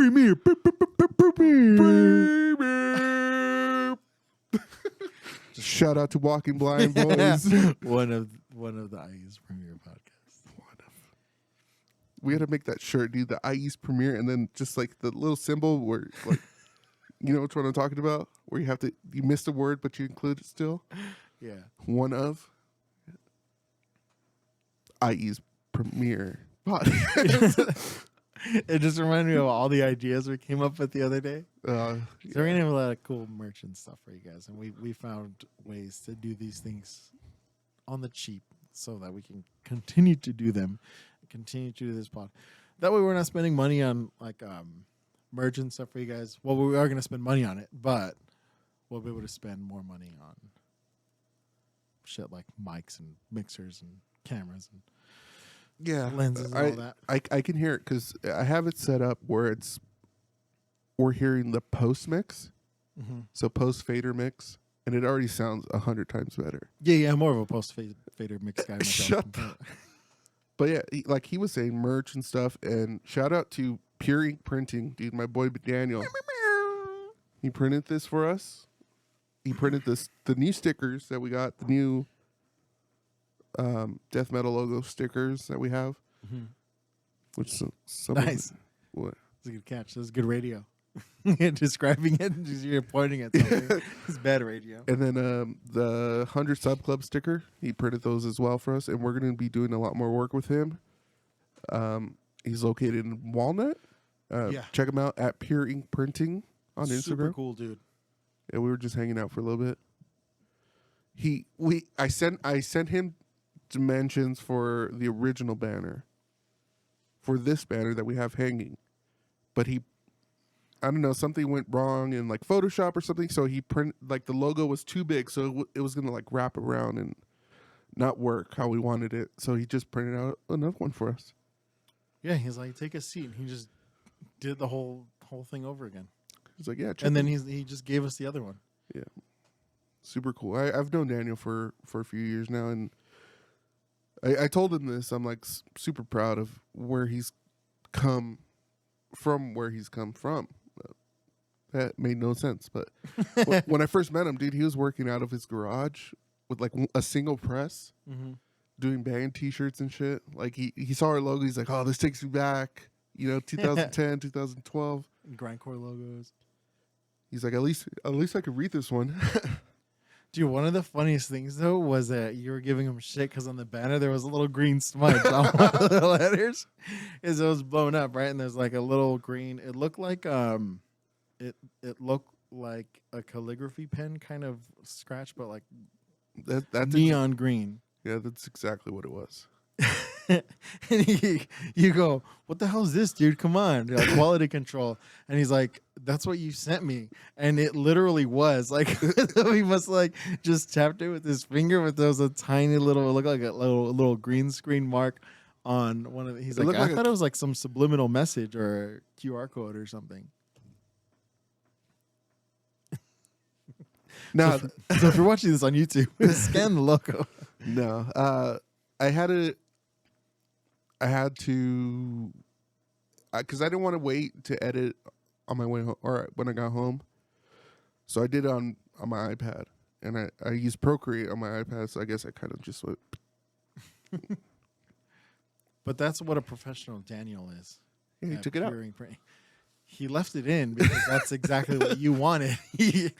Speaker 1: Shout out to Walking Blind Boys.
Speaker 2: one of the IE's premier podcasts.
Speaker 1: We had to make that shirt, dude. The IE's premiere, and then just like the little symbol where, like, you know which one I'm talking about, where you missed a word but you include it still.
Speaker 2: Yeah.
Speaker 1: One of IE's premiere podcast.
Speaker 2: It just reminded me of all the ideas we came up with the other day.
Speaker 1: Yeah.
Speaker 2: So we're gonna have a lot of cool merch and stuff for you guys, and we found ways to do these things on the cheap so that we can continue to do them, continue to do this pod. That way, we're not spending money on like merch and stuff for you guys. Well, we are gonna spend money on it, but we'll be able to spend more money on shit like mics and mixers and cameras and lenses and all that.
Speaker 1: I can hear it because I have it set up where we're hearing the post mix, so post fader mix, and it already sounds 100 times better.
Speaker 2: Yeah, I'm more of a post fader mix guy myself.
Speaker 1: Shut up. But yeah, like he was saying, merch and stuff, and shout out to Pure Ink Printing, dude. My boy Daniel, he printed this for us. He printed the new stickers that we got, the new death metal logo stickers that we have, which some
Speaker 2: Nice.
Speaker 1: What?
Speaker 2: That's a good catch. That's good radio. Describing it, you're pointing at something. It's bad radio.
Speaker 1: And then the 100 Sub Club sticker, he printed those as well for us, and we're going to be doing a lot more work with him. He's located in Walnut. Check him out at Pure Ink Printing on Instagram.
Speaker 2: Super cool, dude.
Speaker 1: Yeah, we were just hanging out for a little bit. I sent him dimensions for the original banner, for this banner that we have hanging, but I don't know, something went wrong in like Photoshop or something, so he like the logo was too big, so it was gonna like wrap around and not work how we wanted it. So he just printed out another one for us.
Speaker 2: Yeah, he's like, take a seat, and he just did the whole thing over again.
Speaker 1: He's like, yeah,
Speaker 2: and then he just gave us the other one.
Speaker 1: Yeah, super cool. I've known Daniel for a few years now, and I told him this. I'm like super proud of where he's come from. That made no sense, but when I first met him, dude, he was working out of his garage with like a single press, doing band T-shirts and shit. Like he saw our logo, he's like, "Oh, this takes me back, 2010, 2012."
Speaker 2: Grindcore logos.
Speaker 1: He's like, "At least I could read this one."
Speaker 2: Dude, one of the funniest things though was that you were giving him shit because on the banner there was a little green smudge on one of the letters, as it was blown up, right? And there's like a little green. It looked like it looked like a calligraphy pen kind of scratch, but like that's neon green.
Speaker 1: Yeah, that's exactly what it was.
Speaker 2: And you go, what the hell is this, dude? Come on, like, quality control. And he's like, that's what you sent me, and it literally was like he must like just tapped it with his finger, but there was a tiny little, it looked like a little green screen mark on one of. He's like, I thought it was like some subliminal message or a QR code or something.
Speaker 1: No,
Speaker 2: so if you're watching this on YouTube, scan the logo.
Speaker 1: No, I had to, because I didn't want to wait to edit on my way home or when I got home, so I did it on my iPad, and I used Procreate on my iPad, so I guess I kind of just went.
Speaker 2: But that's what a professional Daniel is.
Speaker 1: Yeah, he took it out.
Speaker 2: He left it in because that's exactly what you wanted. He's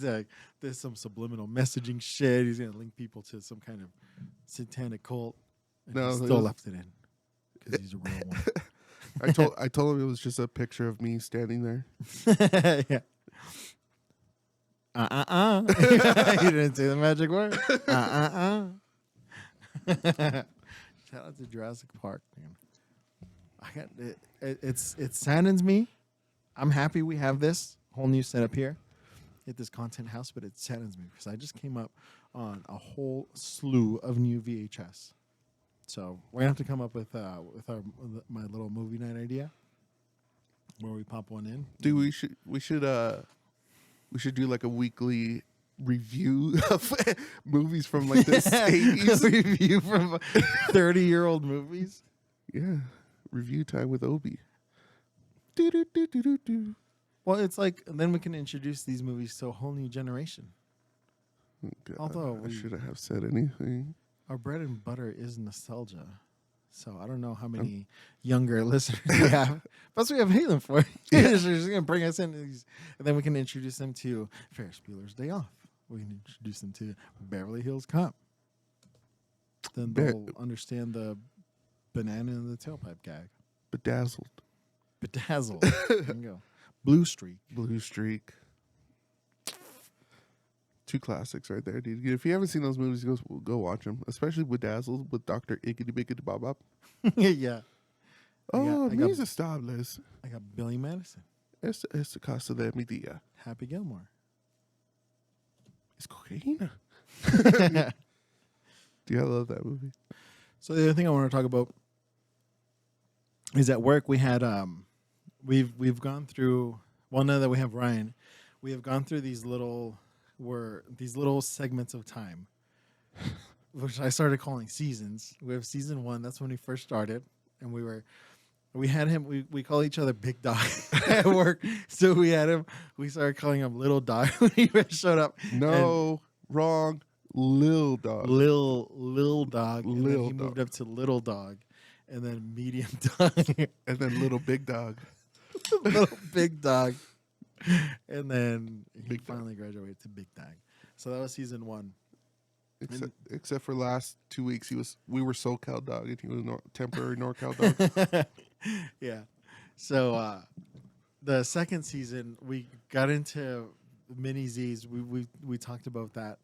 Speaker 2: like, there's some subliminal messaging shit. He's gonna link people to some kind of satanic cult. And he still left it in because he's a real one.
Speaker 1: I told him it was just a picture of me standing there.
Speaker 2: Yeah. You didn't say the magic word. Shout out to Jurassic Park, man. I got it saddens me. I'm happy we have this whole new setup here at this content house, but it saddens me because I just came up on a whole slew of new VHS. So we're gonna have to come up with my little movie night idea where we pop one in.
Speaker 1: Dude, we should do like a weekly review of movies from like the 80s.
Speaker 2: Review from 30-year-old movies.
Speaker 1: Yeah. Review time with Obi.
Speaker 2: Well, it's like then we can introduce these movies to a whole new generation.
Speaker 1: God,
Speaker 2: Although
Speaker 1: I shouldn't have said anything.
Speaker 2: Our bread and butter is nostalgia. So I don't know how many younger listeners we have. Plus, we have Halen for it. She's going to bring us in, and then we can introduce them to Ferris Bueller's Day Off. We can introduce them to Beverly Hills Cop. Then they'll understand the banana in the tailpipe gag.
Speaker 1: Bedazzled.
Speaker 2: There you go. Blue Streak.
Speaker 1: Blue Streak. Two classics right there, dude. If you haven't seen those movies, go watch them. Especially Bedazzled with Dr. Iggity Biggity Bob Bob.
Speaker 2: Yeah.
Speaker 1: Oh, mis estables.
Speaker 2: I got Billy Madison.
Speaker 1: Esta casa de mi tía.
Speaker 2: Happy Gilmore.
Speaker 1: It's cocaine. Dude, I love that movie.
Speaker 2: So the other thing I want to talk about is at work we had we've gone through, well, now that we have Ryan, we have gone through these little segments of time, which I started calling seasons. We have season 1. That's when we first started, and we had him. We call each other Big Dog at work. So we had him. We started calling him Little Dog when he first showed up.
Speaker 1: No, wrong. Lil Dog.
Speaker 2: Lil Dog. And then he
Speaker 1: Dog.
Speaker 2: moved up to Little Dog, and then Medium Dog,
Speaker 1: And then Little Big Dog.
Speaker 2: Little Big Dog, and then he
Speaker 1: Big
Speaker 2: finally graduated to Big Dog. So that was season 1.
Speaker 1: Except for last 2 weeks, we were SoCal Dog, and he was temporary NorCal Dog.
Speaker 2: Yeah. So the second season, we got into mini Z's. We talked about that.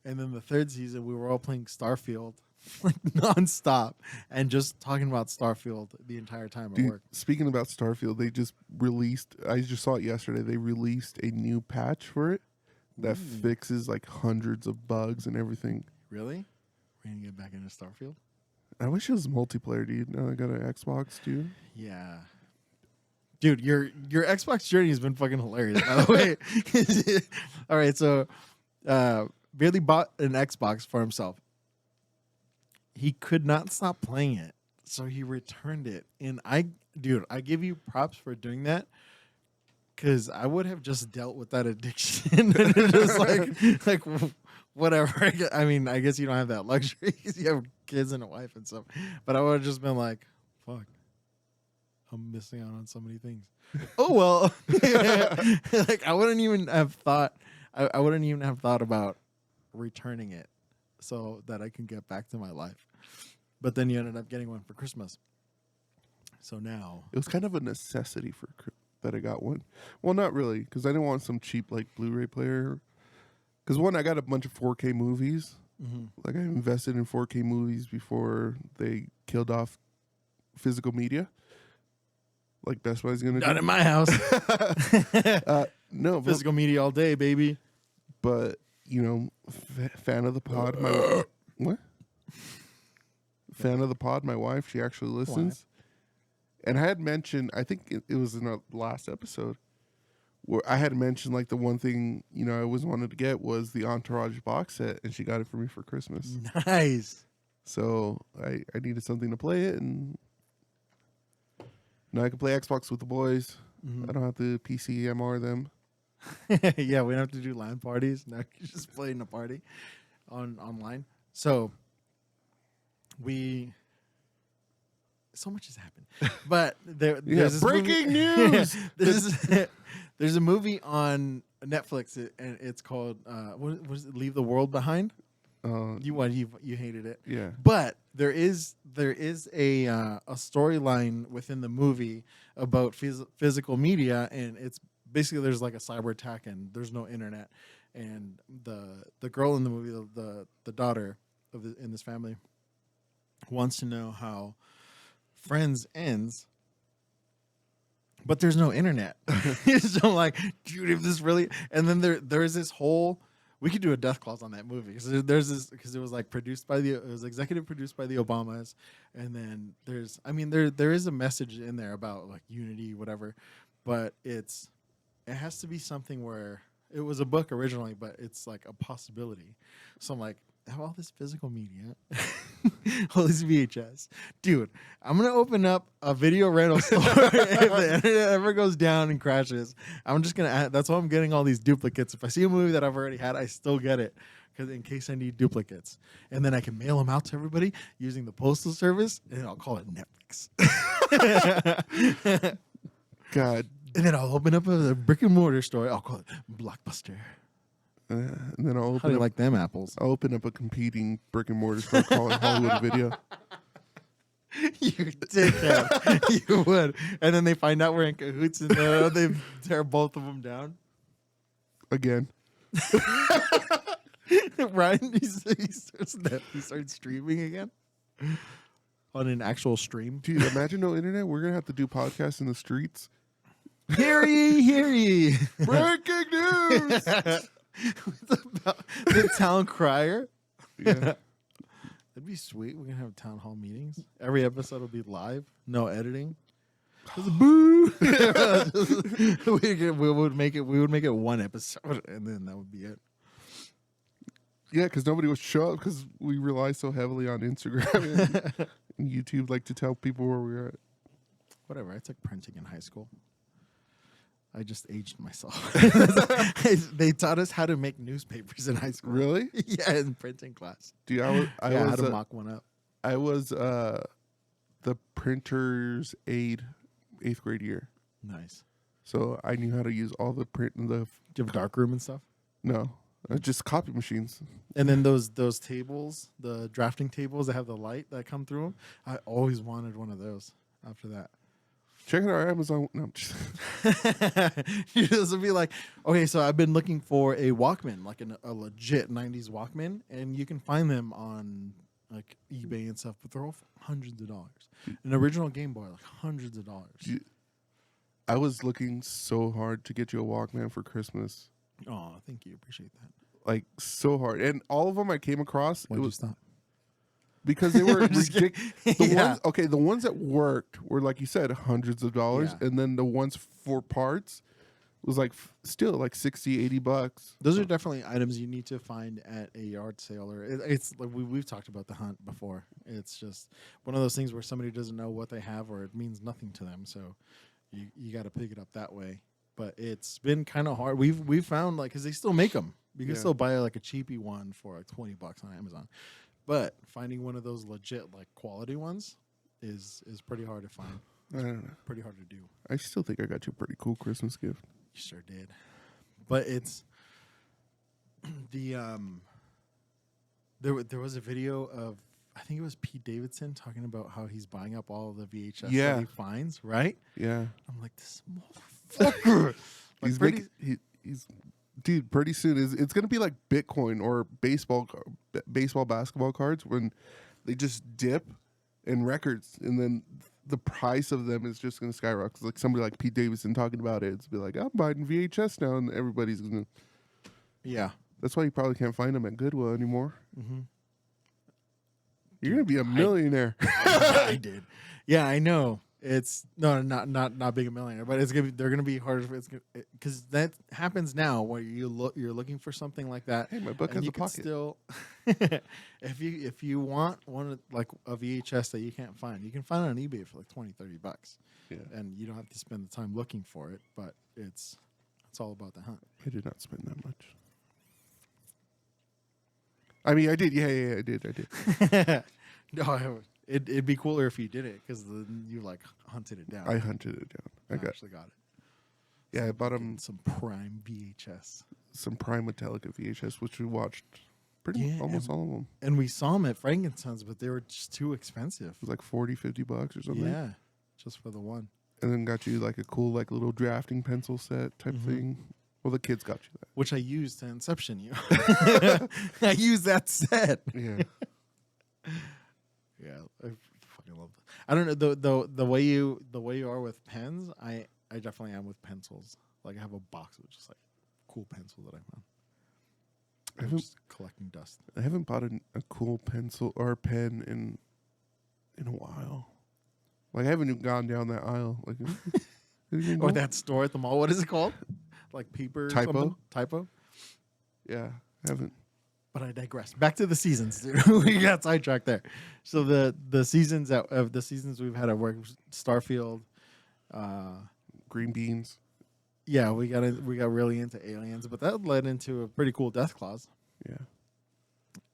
Speaker 2: And then the third season, we were all playing Starfield like nonstop and just talking about Starfield the entire time at work.
Speaker 1: Speaking about Starfield, they just released, I just saw it yesterday, they released a new patch for it that fixes like hundreds of bugs and everything.
Speaker 2: Really? We're going to get back into Starfield?
Speaker 1: I wish it was multiplayer, dude. Now I got an Xbox, dude.
Speaker 2: Yeah. Dude, your Xbox journey has been fucking hilarious, by the way. All right, so Bailey bought an Xbox for himself. He could not stop playing it, so he returned it. And I give you props for doing that, because I would have just dealt with that addiction and just like whatever. I mean, I guess you don't have that luxury because you have kids and a wife and stuff. But I would have just been like, fuck, I'm missing out on so many things. Oh well. Like I wouldn't even have thought about returning it so that I can get back to my life. But then you ended up getting one for Christmas. So now
Speaker 1: It was kind of a necessity that I got one. Well, not really, because I didn't want some cheap like Blu-ray player. Because one, I got a bunch of 4K movies.
Speaker 2: mm-hmm.
Speaker 1: Like I invested in 4K movies before they killed off physical media. Like Best Buy's gonna
Speaker 2: Not
Speaker 1: do.
Speaker 2: in my house.
Speaker 1: No,
Speaker 2: Physical media all day, baby.
Speaker 1: but you know, fan of the pod. What? Fan of the pod. My wife, she actually listens. And I had mentioned, I think it was in our last episode, where I had mentioned like the one thing, you know, I always wanted to get was the Entourage box set, and she got it for me for Christmas.
Speaker 2: Nice.
Speaker 1: So I needed something to play it, and now I can play Xbox with the boys.
Speaker 2: Mm-hmm.
Speaker 1: I don't have to PCMR them.
Speaker 2: Yeah, we don't have to do LAN parties. Now you just play in a party online. So so much has happened. But there's this
Speaker 1: breaking
Speaker 2: movie,
Speaker 1: news.
Speaker 2: There's a movie on Netflix and it's called what was it? Leave the World Behind. You hated it.
Speaker 1: Yeah.
Speaker 2: But there is a storyline within the movie about physical media, and it's basically there's like a cyber attack and there's no internet, and the girl in the movie, the daughter in this family, wants to know how Friends ends, but there's no internet. So I'm like, dude, if this really, and then there is this whole. We could do a death clause on that movie because it was like it was executive produced by the Obamas, and then there is a message in there about like unity, whatever, but it has to be something where it was a book originally, but it's like a possibility. So I'm like, have all this physical media, all this VHS, dude. I'm gonna open up a video rental store if the internet ever goes down and crashes. I'm just gonna. That's why I'm getting all these duplicates. If I see a movie that I've already had, I still get it because in case I need duplicates, and then I can mail them out to everybody using the postal service, and I'll call it Netflix.
Speaker 1: God.
Speaker 2: And then I'll open up a brick and mortar store. I'll call it Blockbuster.
Speaker 1: And then I'll
Speaker 2: How do
Speaker 1: open
Speaker 2: you
Speaker 1: up,
Speaker 2: like them apples?
Speaker 1: I'll open up a competing brick and mortar store called Hollywood Video.
Speaker 2: You dickhead. You would. And then they find out we're in cahoots and they tear both of them down.
Speaker 1: Again.
Speaker 2: Ryan, he starts streaming again on an actual stream.
Speaker 1: Dude, imagine no internet. We're going to have to do podcasts in the streets.
Speaker 2: Hear ye, hear ye.
Speaker 1: Breaking news!
Speaker 2: The town crier.
Speaker 1: Yeah.
Speaker 2: That'd be sweet. We're gonna have town hall meetings. Every episode will be live, no editing. Just boo. We would make it one episode, and then that would be it.
Speaker 1: Yeah, because nobody would show up because we rely so heavily on Instagram and YouTube, like to tell people where we're at.
Speaker 2: Whatever. I took printing in high school. I just aged myself. They taught us how to make newspapers in high school.
Speaker 1: Really?
Speaker 2: Yeah, in printing class.
Speaker 1: Dude, I was
Speaker 2: how to mock one up.
Speaker 1: I was the printer's aide 8th grade year.
Speaker 2: Nice.
Speaker 1: So I knew how to use all the print and the
Speaker 2: Do you have a dark room and stuff?
Speaker 1: no, just copy machines.
Speaker 2: And then those tables, the drafting tables that have the light that come through them. I always wanted one of those. After that.
Speaker 1: Check out our Amazon. No, I'm just
Speaker 2: You just would be like, okay, so I've been looking for a Walkman, like a legit 90s Walkman, and you can find them on like eBay and stuff, but they're all hundreds of dollars. An original Game Boy, like hundreds of dollars.
Speaker 1: I was looking so hard to get you a Walkman for Christmas.
Speaker 2: Oh, thank you. Appreciate that.
Speaker 1: Like so hard. And all of them I came across
Speaker 2: Why'd you stop?
Speaker 1: because they were ridiculous.
Speaker 2: Yeah.
Speaker 1: The ones that worked were, like you said, hundreds of dollars.
Speaker 2: Yeah.
Speaker 1: And then the ones for parts was like still like $60-$80.
Speaker 2: Those are definitely items you need to find at a yard sale, or it's like we've talked about the hunt before. It's just one of those things where somebody doesn't know what they have, or it means nothing to them. So you got to pick it up that way. But it's been kind of hard. We've found, like, because they still make them. You can still buy like a cheapy one for like $20 on Amazon. But finding one of those legit, like, quality ones is pretty hard to find.
Speaker 1: I don't know.
Speaker 2: Pretty hard to do.
Speaker 1: I still think I got you a pretty cool Christmas gift.
Speaker 2: You sure did. But it's the there was a video of, I think it was Pete Davidson talking about how he's buying up all of the VHS that he finds, right?
Speaker 1: Yeah.
Speaker 2: I'm like, this motherfucker.
Speaker 1: He's dude, pretty soon it's gonna be like Bitcoin or baseball, basketball cards when they just dip in records, and then the price of them is just gonna skyrocket. Like somebody like Pete Davidson talking about it, it's be like, I'm buying VHS now, and everybody's gonna.
Speaker 2: Yeah,
Speaker 1: that's why you probably can't find them at Goodwill anymore.
Speaker 2: mm-hmm.
Speaker 1: You're gonna be a millionaire.
Speaker 2: I did. Yeah, I know. It's not being a millionaire, but they're gonna be harder because that happens now where you're looking for something like that.
Speaker 1: Hey, my book has a pocket.
Speaker 2: Still, if you want one like a VHS that you can't find, you can find it on eBay for like $20-$30.
Speaker 1: Yeah,
Speaker 2: and you don't have to spend the time looking for it. But it's all about the hunt.
Speaker 1: I did not spend that much. I mean, I did. Yeah, I did.
Speaker 2: No, it'd be cooler if you did it because you like hunted it down.
Speaker 1: I hunted it down. I
Speaker 2: actually got it.
Speaker 1: Yeah, I bought him
Speaker 2: some prime VHS,
Speaker 1: some prime Metallica VHS, which we watched almost all of them.
Speaker 2: And we saw them at Frankenstein's, but they were just too expensive.
Speaker 1: It was like $40-$50 or something.
Speaker 2: Yeah, just for the one.
Speaker 1: And then got you like a cool like little drafting pencil set type thing. Well, the kids got you that,
Speaker 2: which I used to Inception you. I used that set.
Speaker 1: Yeah.
Speaker 2: Yeah, I fucking love that. I don't know the way you are with pens. I definitely am with pencils. Like I have a box of just like cool pencils that I found. I'm just collecting dust.
Speaker 1: I haven't bought a cool pencil or pen in a while. Like I haven't even gone down that aisle. Like
Speaker 2: or that store at the mall. What is it called? Like paper Typo.
Speaker 1: Yeah, I haven't.
Speaker 2: But I digress. Back to the seasons, dude. We got sidetracked there. So the seasons of the seasons we've had at work, Starfield,
Speaker 1: Green Beans.
Speaker 2: Yeah, we got really into aliens, but that led into a pretty cool Death Claws.
Speaker 1: Yeah.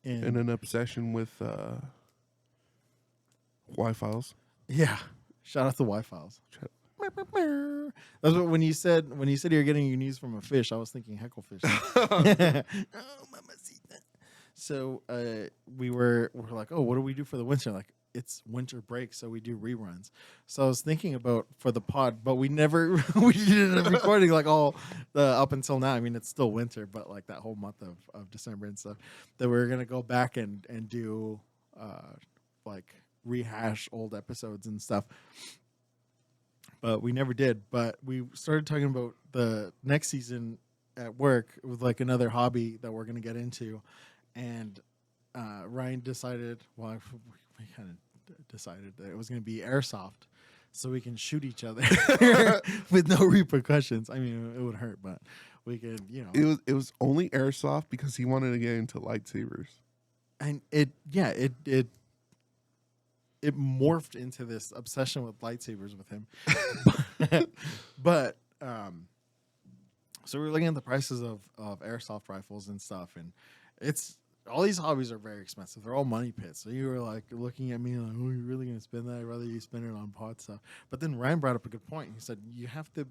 Speaker 1: And an obsession with Y-Files.
Speaker 2: Yeah. Shout out to Y-Files.
Speaker 1: Shout-
Speaker 2: That's what when you said you're getting your news from a fish, I was thinking hecklefish. Oh, mamacita. So we're like, oh, what do we do for the winter? Like, it's winter break, so we do reruns. So I was thinking about for the pod, but we never we did a recording like all up until now. I mean, it's still winter, but like that whole month of December and stuff, that we are gonna go back and do like rehash old episodes and stuff. But we never did. But we started talking about the next season at work with like another hobby that we're gonna get into, and Ryan decided. Well, we kind of decided that it was gonna be airsoft, so we can shoot each other with no repercussions. I mean, it would hurt, but we could,
Speaker 1: It was only airsoft because he wanted to get into lightsabers.
Speaker 2: And it morphed into this obsession with lightsabers with him. but so we were looking at the prices of airsoft rifles and stuff, and it's all these hobbies are very expensive. They're all money pits. So you were like looking at me like, oh, you're really gonna spend that? I'd rather you spend it on pod stuff. But then Ryan brought up a good point. He said you have to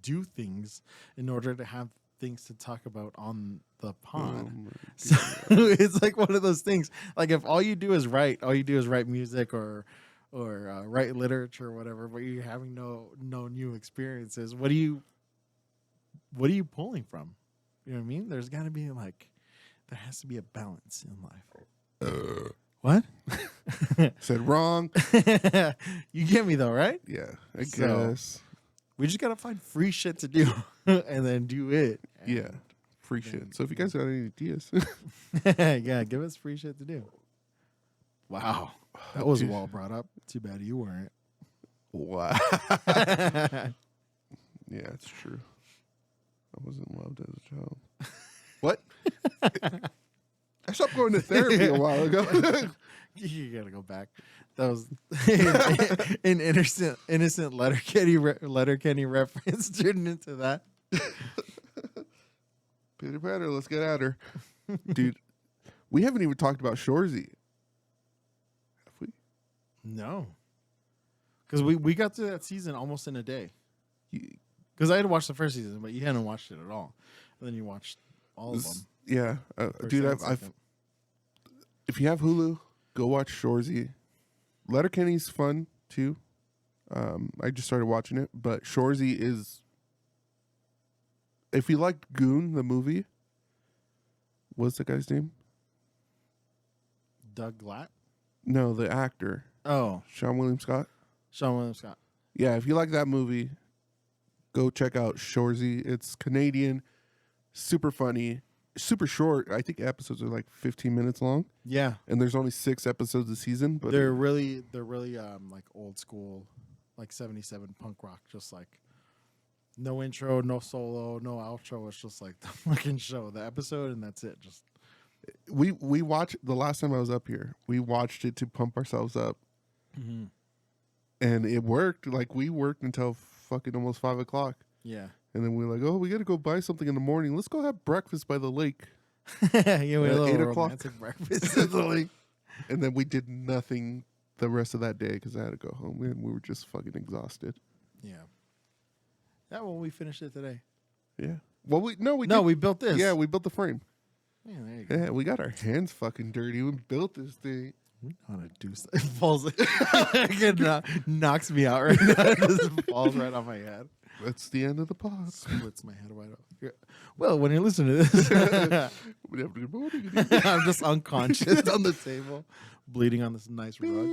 Speaker 2: do things in order to have things to talk about on the pod. So it's like one of those things. Like if all you do is write music or write literature or whatever, but you're having no new experiences, what are you pulling from? You know what I mean? There's got to be like, there has to be a balance in life. What?
Speaker 1: Said wrong.
Speaker 2: You get me though, right?
Speaker 1: Yeah, I guess.
Speaker 2: We just gotta find free shit to do and then do it.
Speaker 1: Yeah, free shit. So if you guys got any ideas,
Speaker 2: yeah, give us free shit to do. Wow, that was well brought up. Too bad you weren't.
Speaker 1: Wow. Yeah, it's true. I wasn't loved as a child. What? I stopped going to therapy a while ago.
Speaker 2: You gotta go back. That was an innocent Letterkenny reference turned into that.
Speaker 1: Pitter patter, let's get at her, dude. We haven't even talked about Shorzy. Have we?
Speaker 2: No, because we got to that season almost in a day. Because I had watched the first season, but you hadn't watched it at all, and then you watched all of them.
Speaker 1: Yeah, dude. I've if you have Hulu, go watch Shorzy. Letterkenny's fun too. I just started watching it, but Shorzy is. If you liked Goon, the movie, what's the guy's name?
Speaker 2: Doug Glatt?
Speaker 1: No, the actor.
Speaker 2: Oh,
Speaker 1: Sean William Scott.
Speaker 2: Sean William Scott.
Speaker 1: Yeah, if you like that movie, go check out Shorzy. It's Canadian, super funny, super short. I think episodes are like 15 minutes long.
Speaker 2: Yeah,
Speaker 1: and there's only 6 episodes a season. But
Speaker 2: they're really like old school, like 77 punk rock. Just like no intro, no solo, no outro. It's just like the fucking show, the episode, and that's it. Just
Speaker 1: we watched the last time I was up here. We watched it to pump ourselves up, and it worked. Like we worked until fucking almost 5 o'clock.
Speaker 2: Yeah.
Speaker 1: And then we were like, oh, we got to go buy something in the morning. Let's go have breakfast by the lake.
Speaker 2: Yeah, we had a
Speaker 1: 8
Speaker 2: little
Speaker 1: o'clock.
Speaker 2: romantic breakfast at the lake.
Speaker 1: And then we did nothing the rest of that day because I had to go home and we were just fucking exhausted.
Speaker 2: Yeah. Yeah, well, we finished it today.
Speaker 1: Yeah. Well, we
Speaker 2: built this.
Speaker 1: Yeah, we built the frame.
Speaker 2: Yeah, there you go.
Speaker 1: Yeah, we got our hands fucking dirty. We built this thing.
Speaker 2: We know how to do stuff. It falls. It knocks me out right now. It just falls right on my head.
Speaker 1: That's the end of the pod.
Speaker 2: Splits my head wide open. Well, when you listen to this,
Speaker 1: Good morning.
Speaker 2: I'm just unconscious on the table, bleeding on this nice rug.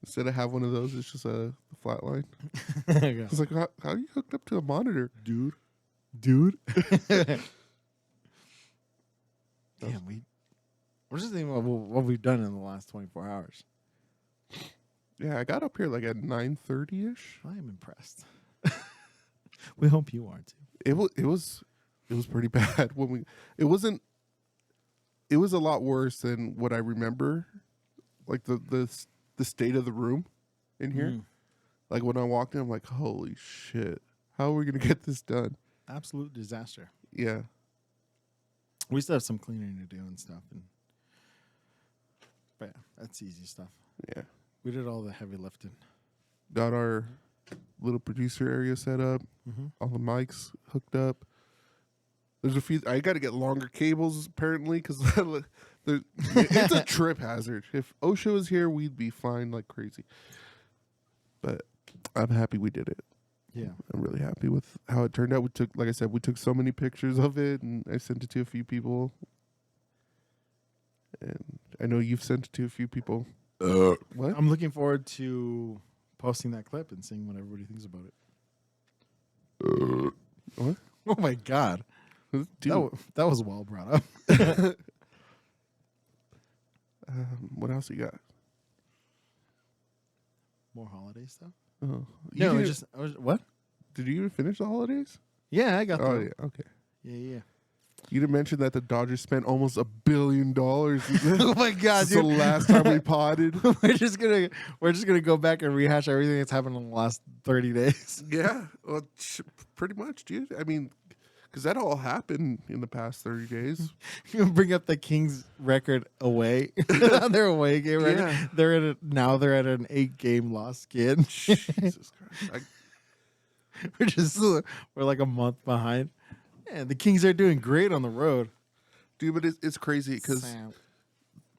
Speaker 1: Instead of have one of those, it's just a flat line.
Speaker 2: Yeah.
Speaker 1: It's like, how are you hooked up to a monitor, dude?
Speaker 2: Damn, we're just thinking about what we've done in the last 24 hours.
Speaker 1: Yeah, I got up here like at 9:30ish.
Speaker 2: I am impressed. We hope you are too.
Speaker 1: It was pretty bad when we. It wasn't. It was a lot worse than what I remember. Like the state of the room in here. Like when I walked in, I'm like, holy shit! How are we gonna get this done?
Speaker 2: Absolute disaster.
Speaker 1: Yeah.
Speaker 2: We still have some cleaning to do and stuff, but yeah, that's easy stuff.
Speaker 1: Yeah.
Speaker 2: We did all the heavy lifting.
Speaker 1: Got our little producer area set up.
Speaker 2: Mm-hmm.
Speaker 1: All the mics hooked up. There's a few. I got to get longer cables apparently because it's a trip hazard. If OSHA was here, we'd be flying like crazy. But I'm happy we did it.
Speaker 2: Yeah,
Speaker 1: I'm really happy with how it turned out. We took, like I said, we took so many pictures of it, and I sent it to a few people. And I know you've sent it to a few people. What?
Speaker 2: I'm looking forward to posting that clip and seeing what everybody thinks about it.
Speaker 1: What?
Speaker 2: Oh my god,
Speaker 1: Dude.
Speaker 2: that was well brought up.
Speaker 1: What else you got?
Speaker 2: More holiday stuff.
Speaker 1: Oh,
Speaker 2: No,
Speaker 1: you
Speaker 2: what?
Speaker 1: did you even finish the holidays?
Speaker 2: Yeah, I got
Speaker 1: Oh
Speaker 2: that.
Speaker 1: yeah, okay.
Speaker 2: Yeah.
Speaker 1: You didn't mention that the Dodgers spent almost $1 billion.
Speaker 2: Oh my god,
Speaker 1: Since the
Speaker 2: dude.
Speaker 1: last time we potted.
Speaker 2: we're just gonna go back and rehash everything that's happened in the last 30 days.
Speaker 1: Yeah, well, pretty much, dude. I mean, because that all happened in the past 30 days.
Speaker 2: You bring up the Kings record away on their away game record.
Speaker 1: Yeah.
Speaker 2: They're at an 8-game loss skid.
Speaker 1: Jesus Christ.
Speaker 2: We're like a month behind. And the Kings are doing great on the road.
Speaker 1: Dude, but it's crazy because
Speaker 2: Sam.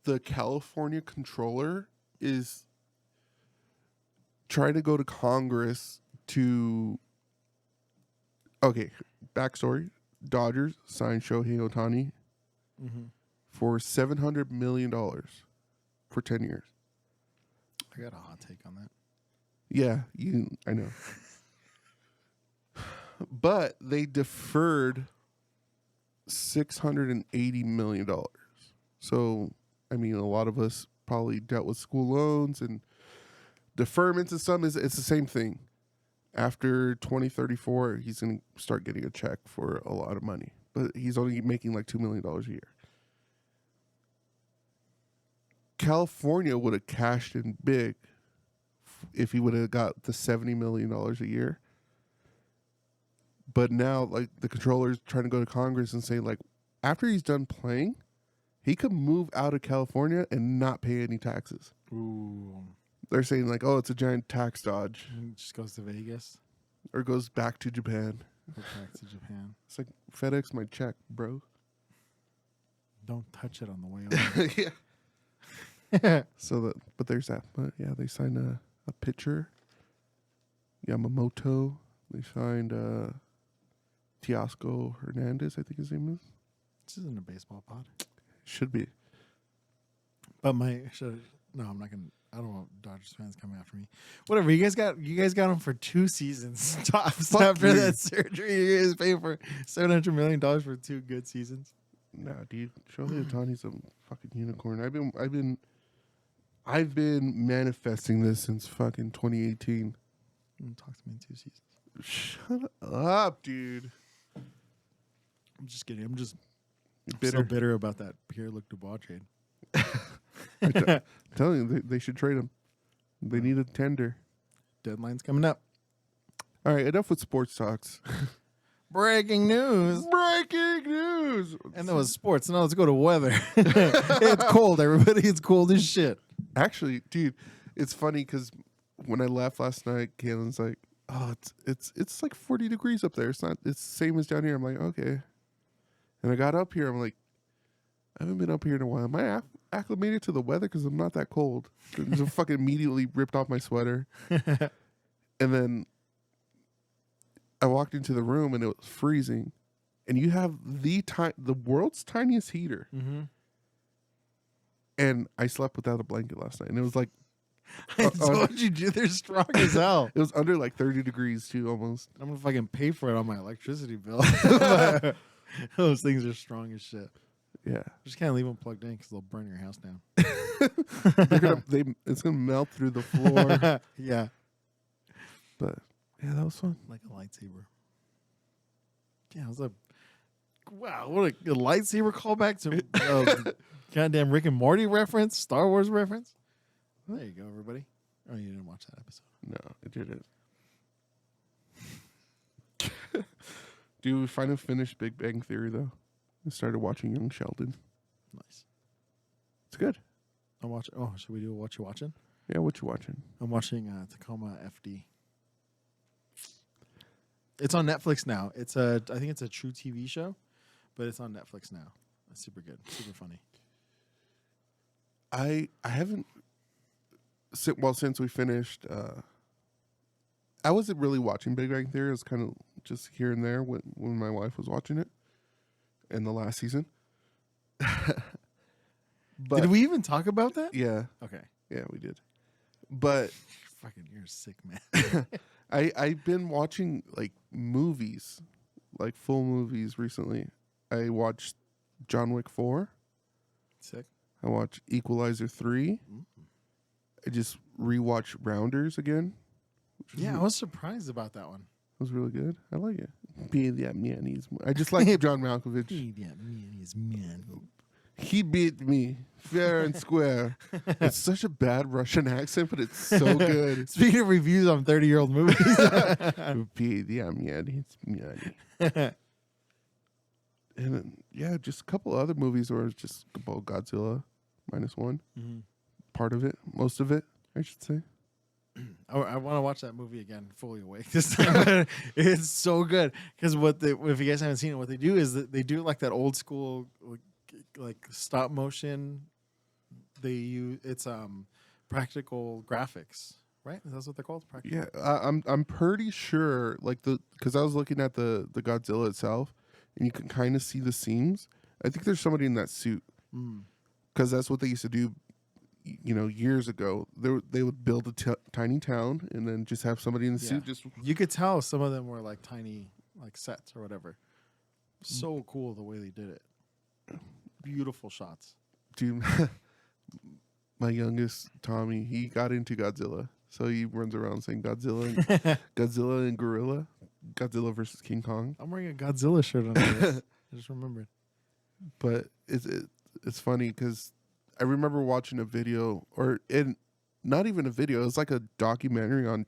Speaker 1: the California controller is trying to go to Congress to. Okay, backstory: Dodgers signed Shohei Ohtani for $700 million for 10 years.
Speaker 2: I got a hot take on that.
Speaker 1: Yeah, I know. But they deferred $680 million. So, I mean, a lot of us probably dealt with school loans and deferments and some. It's the same thing. After 2034, he's going to start getting a check for a lot of money. But he's only making like $2 million a year. California would have cashed in big if he would have got the $70 million a year. But now, like, the controller's trying to go to Congress and say, like, after he's done playing, he could move out of California and not pay any taxes.
Speaker 2: Ooh.
Speaker 1: They're saying, like, oh, it's a giant tax dodge.
Speaker 2: It just goes to Vegas.
Speaker 1: Or goes back to Japan.
Speaker 2: Go back to Japan.
Speaker 1: It's like, FedEx my check, bro.
Speaker 2: Don't touch it on the way over.
Speaker 1: Yeah. But there's that. But, yeah, they signed a pitcher. Yamamoto. They signed Teoscar Hernandez, I think his name is.
Speaker 2: This isn't a baseball pod.
Speaker 1: Should be.
Speaker 2: But I'm not gonna. I don't want Dodgers fans coming after me. Whatever. You guys got him for 2 seasons tops after that surgery. You guys pay for $700 million for 2 good seasons.
Speaker 1: Nah, dude. Shohei Ohtani's a fucking unicorn. I've been manifesting this since fucking 2018.
Speaker 2: Talk to me in 2 seasons.
Speaker 1: Shut up, dude.
Speaker 2: I'm just kidding. I'm just
Speaker 1: Bitter.
Speaker 2: so bitter about that Pierre-Luc Dubois trade.
Speaker 1: I'm telling you, they should trade him. They need a tender.
Speaker 2: Deadline's coming up.
Speaker 1: All right, enough with sports talks.
Speaker 2: Breaking news.
Speaker 1: Breaking news.
Speaker 2: And that was sports. Now let's go to weather. It's cold, everybody. It's cold as shit.
Speaker 1: Actually, dude, it's funny because when I left last night, Kaylin's like, "Oh, it's like 40 degrees up there. It's the same as down here." I'm like, "Okay." And I got up here. I'm like, I haven't been up here in a while. Am I acclimated to the weather? Because I'm not that cold. Just fucking immediately ripped off my sweater. And then I walked into the room and it was freezing. And you have the world's tiniest heater.
Speaker 2: Mm-hmm.
Speaker 1: And I slept without a blanket last night. And it was like,
Speaker 2: I told you, dude, they're strong as hell.
Speaker 1: it was under like 30 degrees too, almost.
Speaker 2: I'm gonna fucking pay for it on my electricity bill. Those things are strong as shit.
Speaker 1: Yeah.
Speaker 2: Just can't leave them plugged in because they'll burn your house down.
Speaker 1: It's gonna melt through the floor.
Speaker 2: Yeah,
Speaker 1: But yeah, that was fun.
Speaker 2: like a lightsaber. Yeah, it was wow, what a lightsaber callback to goddamn Rick and Morty reference, Star Wars reference. There you go, everybody. Oh, you didn't watch that episode.
Speaker 1: No, I didn't. Do we finally finish Big Bang Theory though? I started watching Young Sheldon.
Speaker 2: Nice.
Speaker 1: It's good.
Speaker 2: I'm watching. Oh, should we do what you're watching?
Speaker 1: Yeah, what you watching?
Speaker 2: I'm watching Tacoma FD. It's on Netflix now. I think it's a true TV show, but it's on Netflix now. It's super good, super funny.
Speaker 1: I haven't. Since we finished, I wasn't really watching Big Bang Theory. It was kind of just here and there when my wife was watching it in the last season. But
Speaker 2: Did we even talk about that?
Speaker 1: Yeah,
Speaker 2: Okay.
Speaker 1: yeah, we did. But
Speaker 2: Fucking, you're a sick man.
Speaker 1: I've been watching like movies, like full movies recently. I watched John Wick 4.
Speaker 2: Sick.
Speaker 1: I watched Equalizer 3. I just rewatched Rounders again.
Speaker 2: Yeah, I was surprised about that one.
Speaker 1: It was really good. I like it. I just like John Malkovich. He beat me fair and square. It's such a bad Russian accent, but it's so good.
Speaker 2: Speaking of reviews on 30-year-old movies.
Speaker 1: And then, yeah, just a couple other movies where it's just about Godzilla -1.
Speaker 2: Mm-hmm.
Speaker 1: Part of it, most of it, I should say.
Speaker 2: I want to watch that movie again, fully awake this time. It's so good because if you guys haven't seen it, what they do is that they do like that old school like stop motion. They use practical graphics, right? That's what they're called. Practical.
Speaker 1: Yeah, I'm pretty sure because I was looking at the Godzilla itself, and you can kind of see the seams. I think there's somebody in that suit because that's what they used to do. Years ago, they would build a tiny town and then just have somebody in the suit. Just
Speaker 2: you could tell some of them were like tiny, like sets or whatever. So cool the way they did it. Beautiful shots.
Speaker 1: Dude, my youngest Tommy, he got into Godzilla, so he runs around saying Godzilla, and Gorilla, Godzilla versus King Kong.
Speaker 2: I'm wearing a Godzilla shirt on this. I just remembered.
Speaker 1: But it's funny because I remember watching a video, not even a video. It was like a documentary on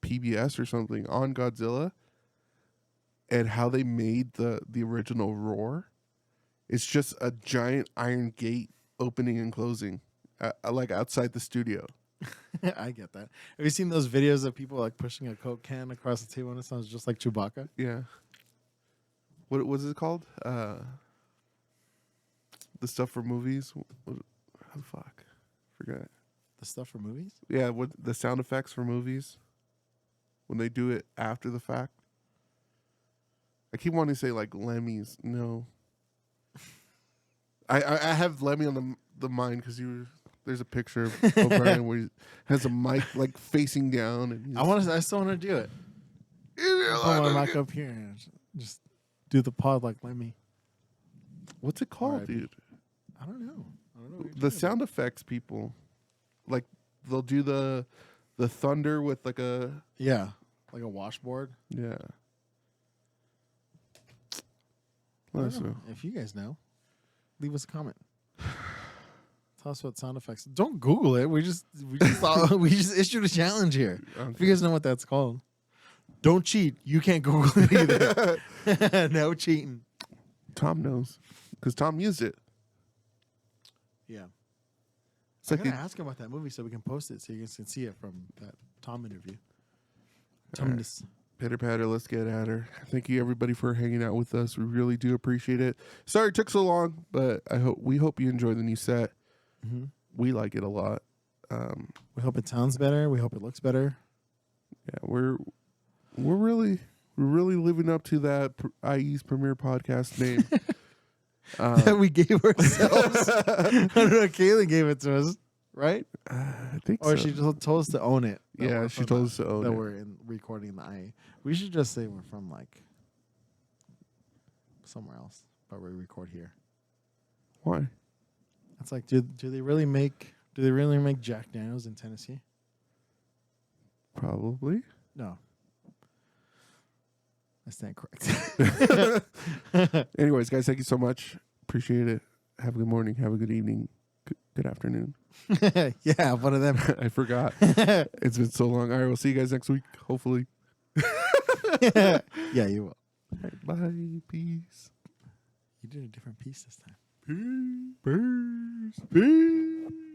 Speaker 1: PBS or something on Godzilla and how they made the original roar. It's just a giant iron gate opening and closing, like outside the studio.
Speaker 2: I get that. Have you seen those videos of people like pushing a Coke can across the table and it sounds just like Chewbacca?
Speaker 1: Yeah. What was it called? The stuff for movies. Oh, fuck. Forgot.
Speaker 2: The stuff for movies?
Speaker 1: Yeah, what the sound effects for movies when they do it after the fact. I keep wanting to say like Lemmy's. No. I have Lemmy on the mind because there's a picture of O'Brien where he has a mic like facing down. And
Speaker 2: I still want to do it. I want to mic up here and just do the pod like Lemmy.
Speaker 1: What's it called,
Speaker 2: R.I.P.
Speaker 1: dude?
Speaker 2: I don't know.
Speaker 1: The sound effects people, like they'll do the thunder with like a
Speaker 2: like a washboard.
Speaker 1: Yeah.
Speaker 2: I don't know. If you guys know, leave us a comment. Tell us what sound effects. Don't Google it. We just issued a challenge here.
Speaker 1: Okay.
Speaker 2: If you guys know what that's called, don't cheat. You can't Google it either. No cheating.
Speaker 1: Tom knows because Tom used it.
Speaker 2: Yeah.
Speaker 1: It's
Speaker 2: I
Speaker 1: like
Speaker 2: gotta ask him about that movie so we can post it so you guys can see it from that Tom interview. Tomness.
Speaker 1: Pitter patter, let's get at her. Thank you everybody for hanging out with us. We really do appreciate it. Sorry it took so long, but we hope you enjoy the new set.
Speaker 2: Mm-hmm.
Speaker 1: We like it a lot.
Speaker 2: We hope it sounds better. We hope it looks better.
Speaker 1: Yeah, we're really living up to that IE's premier podcast name.
Speaker 2: That we gave ourselves. I don't know. Kaylee gave it to us, right?
Speaker 1: I think
Speaker 2: Or
Speaker 1: so.
Speaker 2: she just told us to own it.
Speaker 1: Yeah, she told us to own
Speaker 2: that
Speaker 1: it.
Speaker 2: we're recording the IA. We should just say we're from like somewhere else, but we record here.
Speaker 1: Why?
Speaker 2: It's like, do they really make Jack Daniels in Tennessee?
Speaker 1: Probably.
Speaker 2: No. I stand correct.
Speaker 1: Anyways, guys, thank you so much. Appreciate it. Have a good morning. Have a good evening. Good afternoon.
Speaker 2: Yeah, one of them.
Speaker 1: I forgot. It's been so long. All right, we'll see you guys next week, hopefully.
Speaker 2: Yeah, you will.
Speaker 1: All right, bye. Peace.
Speaker 2: You did a different piece this time.
Speaker 1: Peace. Peace.